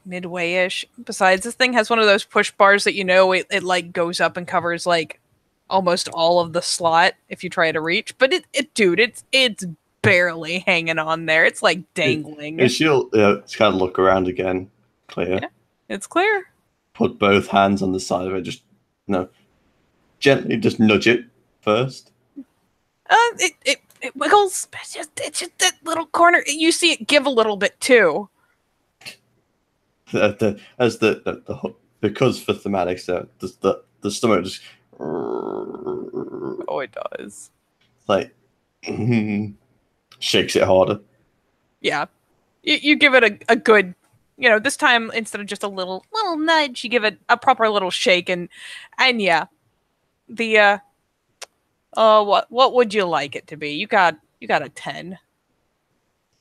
midway-ish. Besides, this thing has one of those push bars that it like goes up and covers like almost all of the slot if you try to reach. But it's barely hanging on there. It's like dangling. She'll kind of look around again. Clear. Yeah, it's clear. Put both hands on the side of it. Just gently just nudge it first. It wiggles. It's just that little corner. You see it give a little bit too. Because for thematics, the stomach just. Oh, it does. Like shakes it harder. Yeah, you give it a good. This time instead of just a little nudge, you give it a proper little shake, and yeah, the what would you like it to be? You got a 10.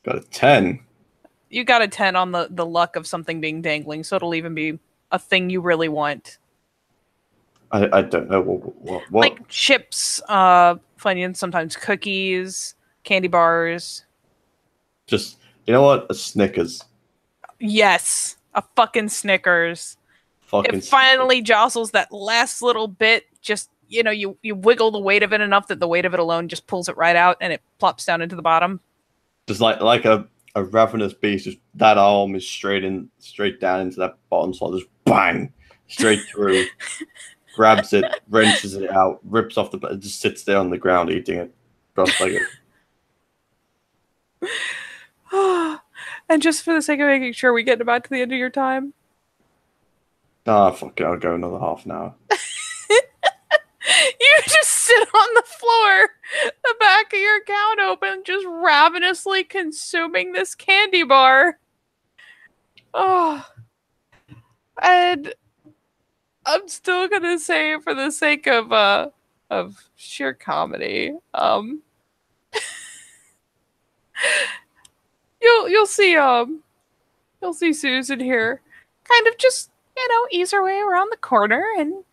Got a 10. You got a 10 on the luck of something being dangling, so it'll even be a thing you really want. I don't know what like chips, Funyuns, sometimes cookies, candy bars. Just what? A Snickers. Yes, a fucking Snickers. It finally jostles that last little bit. Just you wiggle the weight of it enough that the weight of it alone just pulls it right out, and it plops down into the bottom. Just like a ravenous beast, just that arm is straight down into that bottom slot, just bang, straight through. Grabs it, wrenches it out, rips off the, just sits there on the ground eating it, cross-legged. And just for the sake of making sure we get about to the end of your time. Fuck it, I'll go another half an hour. You just sit on the floor, the back of your gown open, just ravenously consuming this candy bar. Oh. And I'm still gonna say, for the sake of sheer comedy, you'll see Susan here, kind of just ease her way around the corner and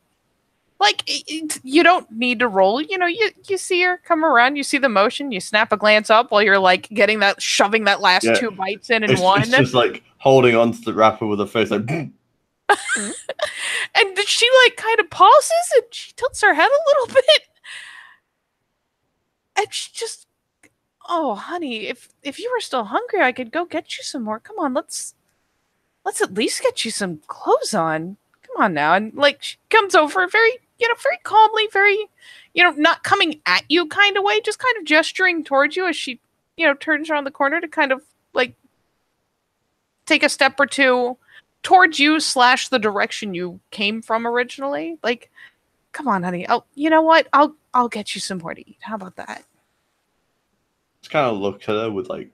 Like, you don't need to roll. You see her come around, you see the motion, you snap a glance up while you're like shoving that last Yeah, two bites in it's one. just like holding on to the wrapper with her face like. And she like kind of pauses and she tilts her head a little bit. And she just, oh, honey, if you were still hungry, I could go get you some more. Come on, let's at least get you some clothes on. Come on now. And like she comes over very, very calmly, very, not coming at you kind of way, just kind of gesturing towards you as she, turns around the corner to kind of like take a step or two towards you / the direction you came from originally. Like, come on, honey. You know what? I'll get you some more to eat. How about that? Just kind of look at her with like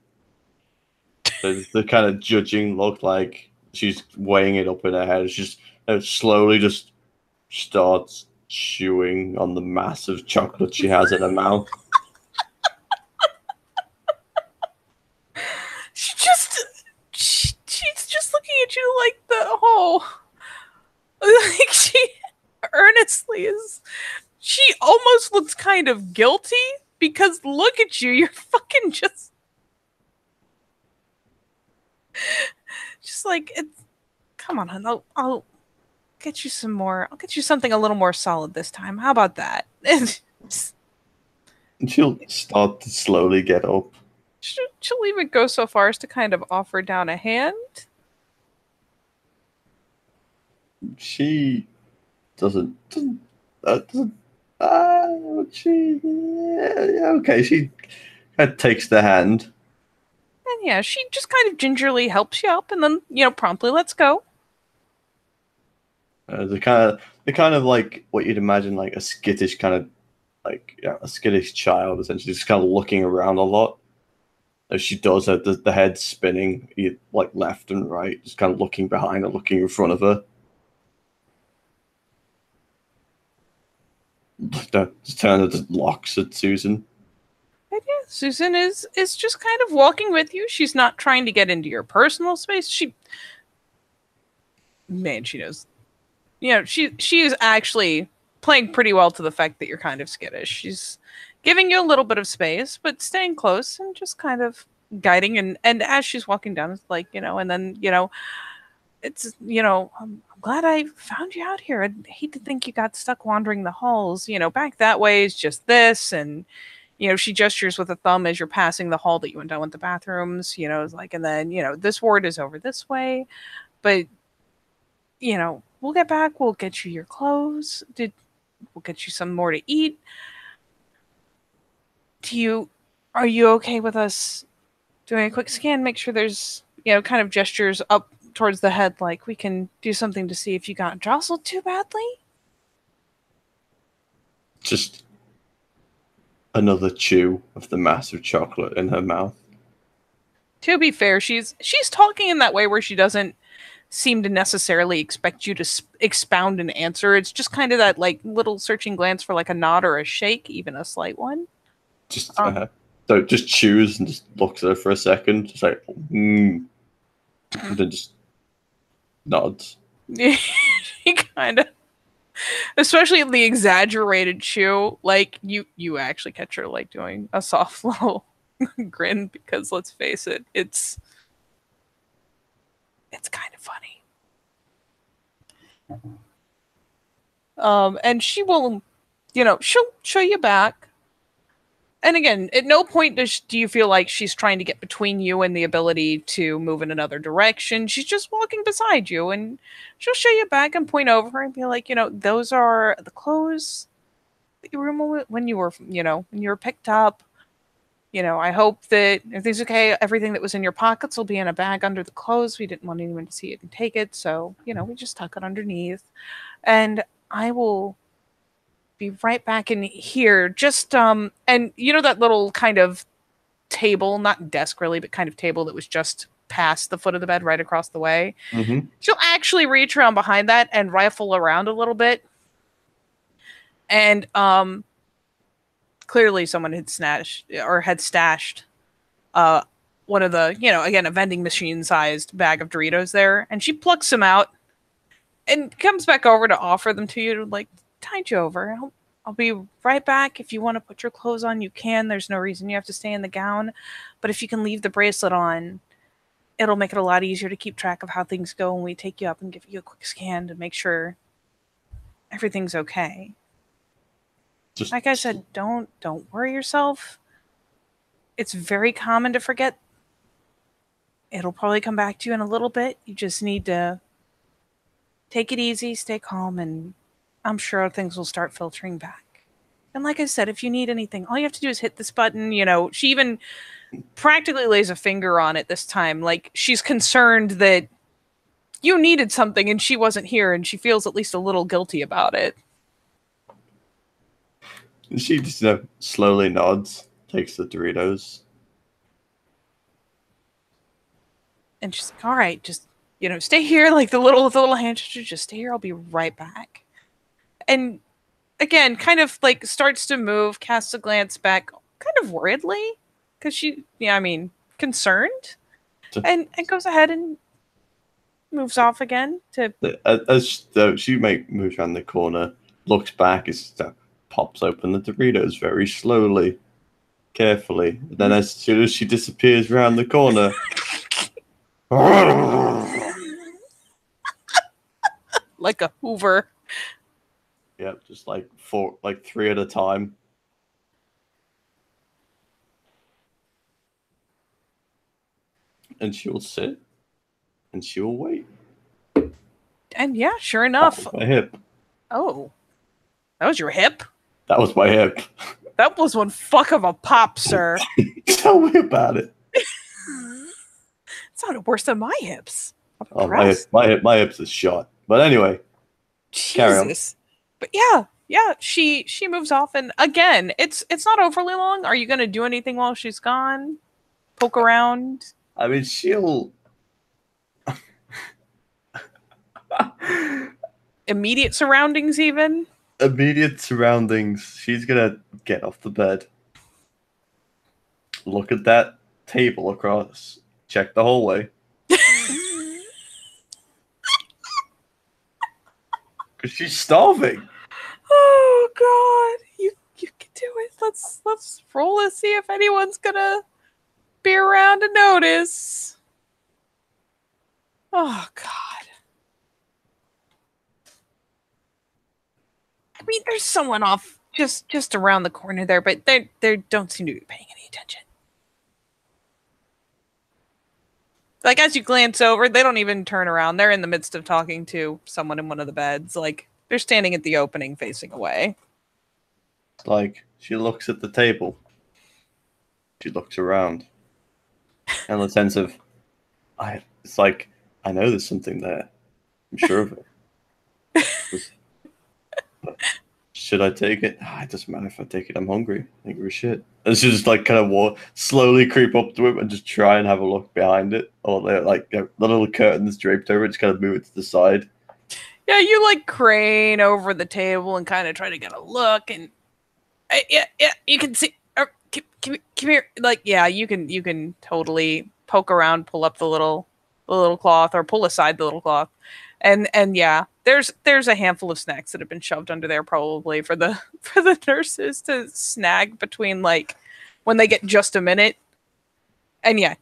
the kind of judging look, like she's weighing it up in her head. She just slowly just starts chewing on the massive chocolate she has in her mouth. She's just looking at you like the whole, like she earnestly is. She almost looks kind of guilty because look at you, you're fucking just like it's. Come on, hon. I'll get you some more. I'll get you something a little more solid this time. How about that? And she'll start to slowly get up. She'll even go so far as to kind of offer down a hand. She doesn't she okay, she kind of takes the hand. And yeah, she just kind of gingerly helps you up and then, promptly lets go. They're kind of like what you'd imagine, like a skittish kind of, like a skittish child, essentially, just kind of looking around a lot. As she does, the head spinning, like left and right, just kind of looking behind her, looking in front of her. Just turns and locks at Susan. And yeah, Susan is just kind of walking with you. She's not trying to get into your personal space. She knows. She is actually playing pretty well to the fact that you're kind of skittish. She's giving you a little bit of space, but staying close and just kind of guiding. And as she's walking down, it's like, and then, it's, I'm glad I found you out here. I'd hate to think you got stuck wandering the halls. Back that way is just this. And, she gestures with a thumb as you're passing the hall that you went down with the bathrooms, it's like, and then, this ward is over this way. But, we'll get back. We'll get you your clothes. We'll get you some more to eat. Are you okay with us doing a quick scan? Make sure there's, kind of gestures up towards the head, like we can do something to see if you got jostled too badly. Just another chew of the massive chocolate in her mouth. To be fair, she's talking in that way where she doesn't seem to necessarily expect you to expound an answer. It's just kind of that like little searching glance for like a nod or a shake, even a slight one. So just chews and just looks at her for a second, just like, and then just nods. She kind of, especially the exaggerated chew, like you actually catch her like doing a soft little grin because let's face it, it's kind of funny. And she will, she'll show you back. And again, at no point do you feel like she's trying to get between you and the ability to move in another direction. She's just walking beside you, and she'll show you back and point over and be like, those are the clothes that you removed when you were picked up. I hope that everything's okay. Everything that was in your pockets will be in a bag under the clothes. We didn't want anyone to see it and take it. So, we just tuck it underneath. And I will be right back in here. Just, and that little kind of table, not desk really, but kind of table that was just past the foot of the bed right across the way. Mm-hmm. She'll actually reach around behind that and rifle around a little bit. And, clearly someone had stashed one of the, again, a vending machine sized bag of Doritos there. And she plucks them out and comes back over to offer them to you. Like, behind you over. I'll be right back. If you want to put your clothes on, you can. There's no reason you have to stay in the gown. But if you can leave the bracelet on, it'll make it a lot easier to keep track of how things go when we take you up and give you a quick scan to make sure everything's okay. Just Like I said, don't worry yourself. It's very common to forget. It'll probably come back to you in a little bit. You just need to take it easy, stay calm, and I'm sure things will start filtering back. And like I said, if you need anything, all you have to do is hit this button. You know, she even practically lays a finger on it this time. Like, she's concerned that you needed something and she wasn't here, and she feels at least a little guilty about it. she just slowly nods, takes the Doritos. And she's like, all right, just, stay here. Like the little hand gesture, just stay here. I'll be right back. And again, kind of like starts to move, casts a glance back, kind of worriedly, because concerned, and goes ahead and moves off again to. As she moves around the corner, looks back, pops open the Doritos very slowly, carefully. And then as soon as she disappears around the corner, like a Hoover. Yep, just like three at a time. And she'll sit and she'll wait. And yeah, sure enough. That was my hip. Oh. That was your hip? That was my hip. That was one fuck of a pop, sir. Tell me about it. It sounded worse than my hips. Oh, my hips is shot. But anyway. Jesus. But yeah, she moves off, and again, it's not overly long. Are you gonna do anything while she's gone? Poke around? I mean, she'll immediate surroundings even? Immediate surroundings. She's gonna get off the bed. Look at that table across. Check the hallway. Because she's starving. Oh God. You can do it. Let's roll and see if anyone's gonna be around to notice. Oh God. I mean, there's someone off just around the corner there, but they don't seem to be paying any attention. Like, as you glance over, they don't even turn around. They're in the midst of talking to someone in one of the beds. Like, they're standing at the opening facing away. Like, she looks at the table. She looks around. And the sense of, it's like, I know there's something there. I'm sure of it. Should I take it? It doesn't matter if I take it. I'm hungry. Hungry as shit. And she just like kind of slowly creep up to him and just try and have a look behind it. Or like the little curtains draped over it, just kind of move it to the side. Yeah, you like crane over the table and kind of try to get a look, and yeah, you can see. Come here. Like, yeah, you can totally poke around, pull up the little cloth, or pull aside the little cloth, and yeah, there's a handful of snacks that have been shoved under there, probably for the nurses to snag between, like, when they get just a minute. And yeah,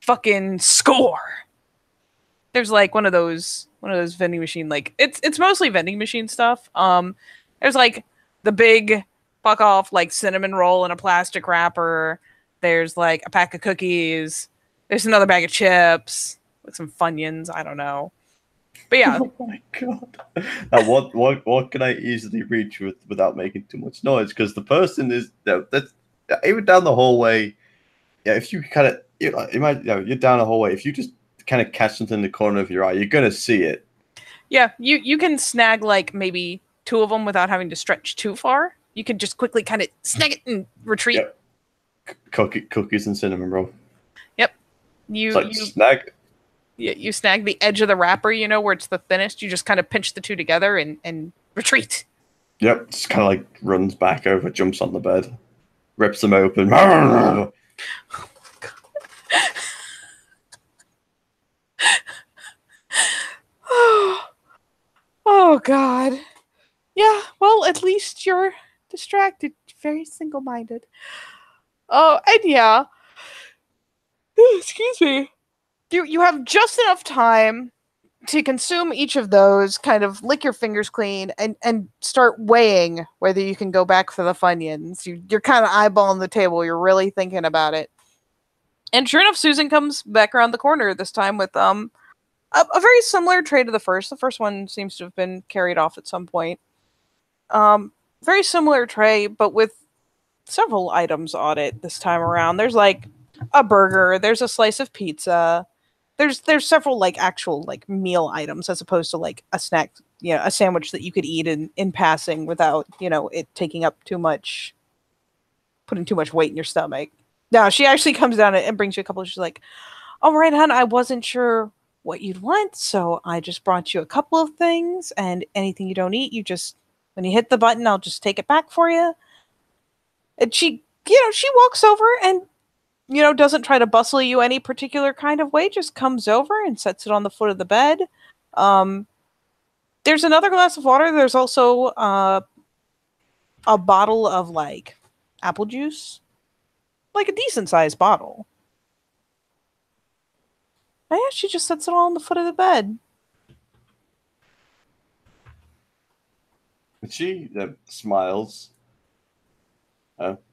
fucking score. There's like one of those vending machine, like, it's mostly vending machine stuff. There's like the big fuck off like cinnamon roll in a plastic wrapper. There's like a pack of cookies. There's another bag of chips, like some Funyuns. I don't know. But yeah. Oh my God. Now, what can I easily reach without making too much noise? Because the person is that's even down the hallway. Yeah, if you kind of you're down the hallway. If you just kind of catch something in the corner of your eye, you're gonna see it. Yeah, you can snag like maybe two of them without having to stretch too far. You can just quickly kind of snag it and retreat. Yep. Cookies and cinnamon roll. Yep. You snag. You snag the edge of the wrapper, where it's the thinnest. You just kind of pinch the two together and retreat. Yep, just kind of like runs back over, jumps on the bed, rips them open. Oh Oh God. Yeah, well, at least you're distracted. Very single minded. Oh, and yeah. Excuse me. You have just enough time to consume each of those, kind of lick your fingers clean, and start weighing whether you can go back for the Funyuns. You're kind of eyeballing the table. You're really thinking about it. And sure enough, Susan comes back around the corner this time with a very similar tray to the first. The first one seems to have been carried off at some point. Um, Very similar tray, but with several items on it this time around. There's like a burger, there's a slice of pizza, there's several like actual like meal items as opposed to like a snack, a sandwich that you could eat in passing without, it taking up too much, putting too much weight in your stomach. Now she actually comes down and brings you a couple. She's like, "All right, hon, I wasn't sure what you'd want, so I just brought you a couple of things, and anything you don't eat, you just when you hit the button, I'll just take it back for you." And she walks over and doesn't try to bustle you any particular kind of way, just comes over and sets it on the foot of the bed. Um, there's another glass of water. There's also a bottle of like apple juice, like a decent sized bottle. And yeah, she just sets it all on the foot of the bed. She smiles.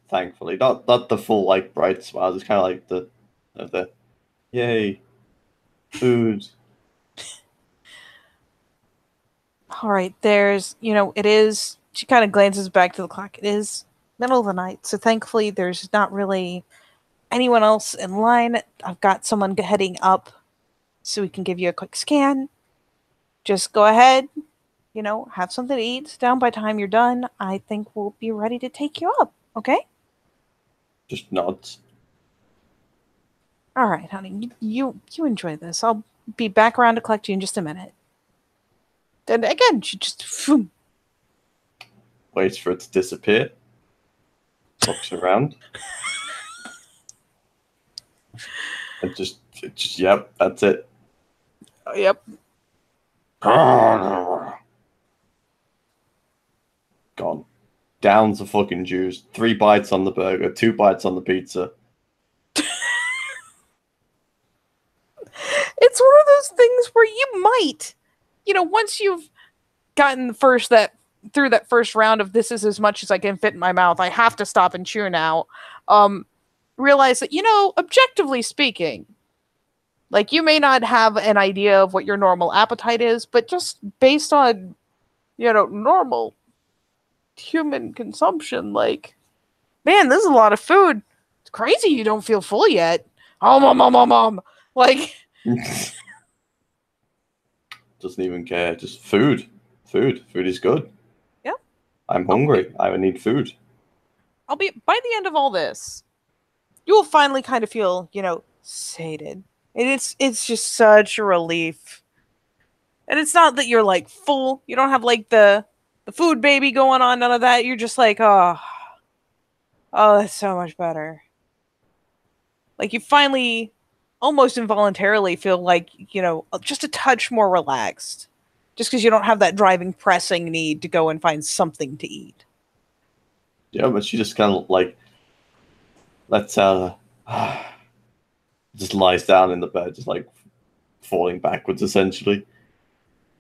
Thankfully, not the full like bright smile. It's kind of like the yay food. All right, there's, it is, she kind of glances back to the clock. It is middle of the night, so thankfully there's not really anyone else in line. I've got someone heading up so we can give you a quick scan. Just go ahead, have something to eat. Sit down. By the time you're done, I think we'll be ready to take you up. Okay? Just nods. All right, honey. You enjoy this. I'll be back around to collect you in just a minute. And again, she just Waits for it to disappear. Looks around. And just yep, that's it. Yep. Gone. Downs the fucking juice. 3 bites on the burger, 2 bites on the pizza. It's one of those things where you might, once you've gotten through that first round of this is as much as I can fit in my mouth, I have to stop and chew now. Realize that, objectively speaking, like you may not have an idea of what your normal appetite is, but just based on, normal human consumption, like, man, this is a lot of food. It's crazy you don't feel full yet. Oh, mom. Like, Doesn't even care. Just food. Food is good. yeah. I'm hungry. I need food. I'll be by the end of all this, you will finally kind of feel, sated. And it's just such a relief. And it's not that you're like full. You don't have like the food baby going on, none of that. You're just like, oh, that's so much better. Like you finally almost involuntarily feel like, just a touch more relaxed. Just because you don't have that driving, pressing need to go and find something to eat. Yeah, but she just kind of like lets just lies down in the bed, just like falling backwards essentially.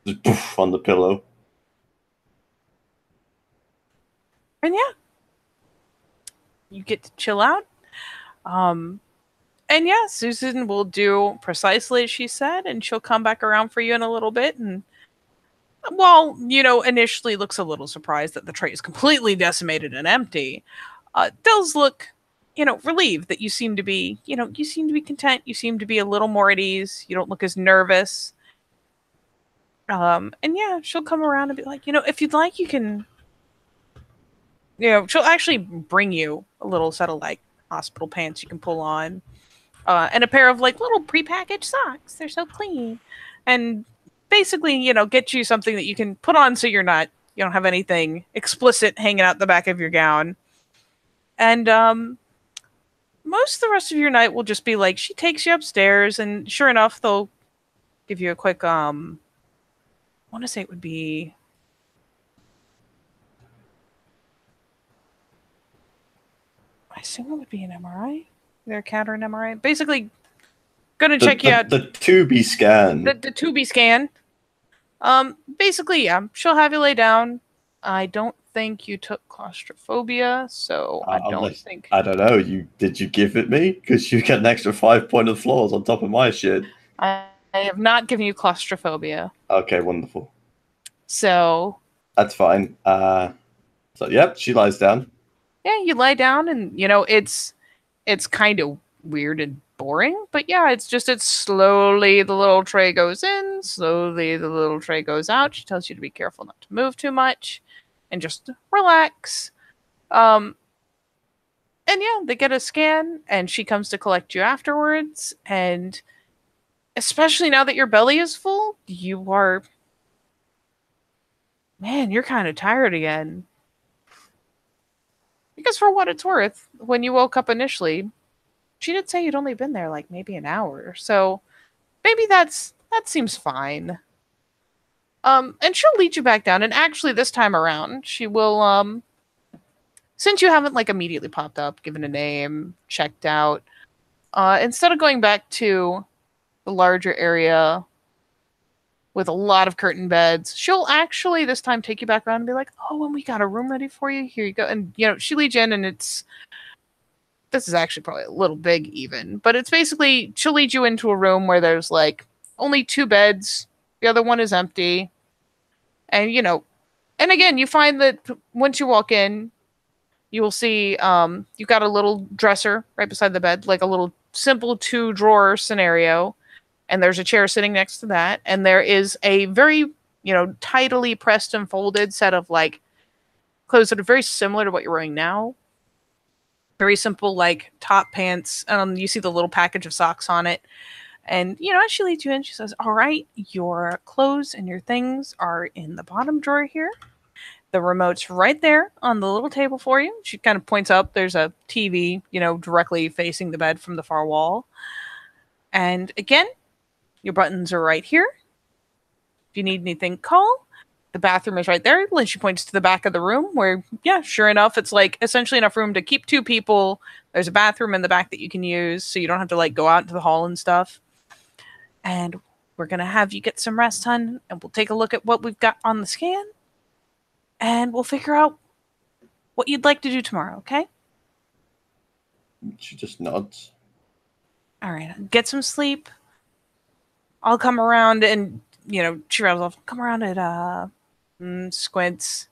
Just poof on the pillow. And yeah, you get to chill out. And yeah, Susan will do precisely as she said, and she'll come back around for you in a little bit. And while, initially looks a little surprised that the tray is completely decimated and empty, does look, relieved that you seem to be, you seem to be content. You seem to be a little more at ease. You don't look as nervous. And yeah, she'll come around and be like, if you'd like, you can, she'll actually bring you a little set of like hospital pants you can pull on, and a pair of like little prepackaged socks. They're so clean, and basically, get you something that you can put on so you don't have anything explicit hanging out the back of your gown. And most of the rest of your night will just be like she takes you upstairs, and sure enough, they'll give you a quick I want to say it would be assume it would be an MRI. Either a CAT or an MRI. Basically, gonna The check you out. the 2B scan. The 2B scan. Basically, yeah, she'll have you lay down. I don't think you took claustrophobia, so I don't Unless think I don't know. Did you give it me? Because you get an extra 5 point of floors on top of my shit. I have not given you claustrophobia. Okay, wonderful. So That's fine. So yep, she lies down. yeah, you lie down, and it's kind of weird and boring, but yeah, it's slowly the little tray goes in, slowly the little tray goes out. She tells you to be careful not to move too much, and just relax. Um, and yeah, they get a scan, and she comes to collect you afterwards. And especially now that your belly is full, you are, man, you're kind of tired again. Because for what it's worth, when you woke up initially, she did say you'd only been there like maybe an hour. So maybe that seems fine. And she'll lead you back down. And actually, this time around, she will since you haven't like immediately popped up, given a name, checked out, instead of going back to the larger area with a lot of curtain beds, she'll actually this time take you back around and be like, "Oh, and we got a room ready for you. Here you go." And she leads you in, and this is actually probably a little big even, but it's basically she'll lead you into a room where there's like only two beds, the other one is empty, and and again, you find that once you walk in, you will see you've got a little dresser right beside the bed, like a little simple two-drawer scenario, and there's a chair sitting next to that, and there is a very tidily pressed and folded set of like clothes that are very similar to what you're wearing now. Very simple, like top pants. You see the little package of socks on it. And, as she leads you in, she says, "All right, your clothes and your things are in the bottom drawer here. The remote's right there on the little table for you." She kind of points up. There's a TV, directly facing the bed from the far wall. And again, your buttons are right here. If you need anything, call. The bathroom is right there. And she points to the back of the room where, yeah, sure enough, it's like essentially enough room to keep two people. There's a bathroom in the back that you can use, so you don't have to like go out into the hall and stuff. And we're going to have you get some rest, hun, and we'll take a look at what we've got on the scan, and we'll figure out what you'd like to do tomorrow, okay? She just nods. All right, get some sleep. I'll come around and, she rattles off, come around at, Squints.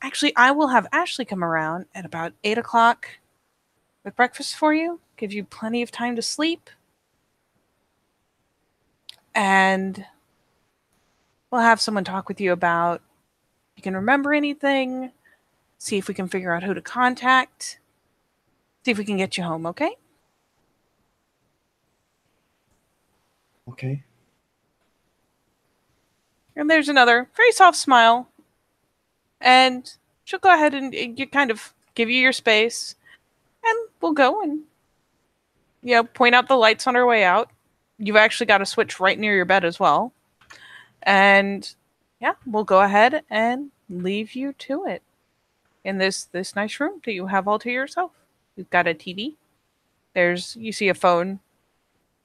Actually, I will have Ashley come around at about 8 o'clock with breakfast for you, give you plenty of time to sleep. And we'll have someone talk with you about if you can remember anything, see if we can figure out who to contact, see if we can get you home, okay? Okay. And there's another very soft smile. And she'll go ahead and you kind of give you your space. And we'll go and, point out the lights on our way out. You've actually got a switch right near your bed as well. And, yeah, we'll go ahead and leave you to it in this nice room that you have all to yourself. You've got a TV. You see a phone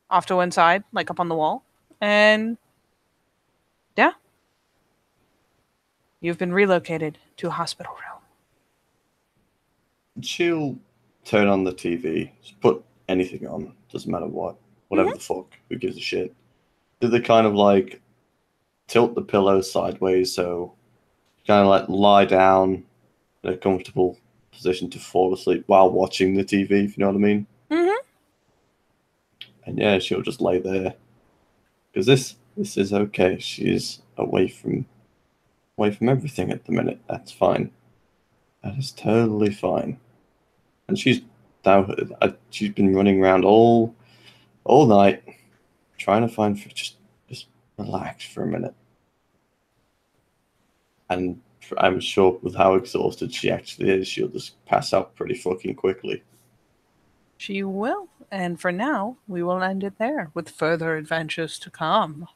off to one side, like up on the wall. And, yeah. You've been relocated to a hospital room. She'll turn on the TV. Just put anything on. Doesn't matter what. Whatever the fuck. Who gives a shit? Do they kind of like tilt the pillow sideways so kind of like lie down in a comfortable position to fall asleep while watching the TV, if you know what I mean? Mm-hmm. And yeah, she'll just lay there. Because this is okay. She's away from everything at the minute. That's fine. That is totally fine. And she's been running around all night trying to find just relax for a minute. And I'm sure with how exhausted she actually is, she'll just pass out pretty fucking quickly. She will. And for now, we will end it there with further adventures to come.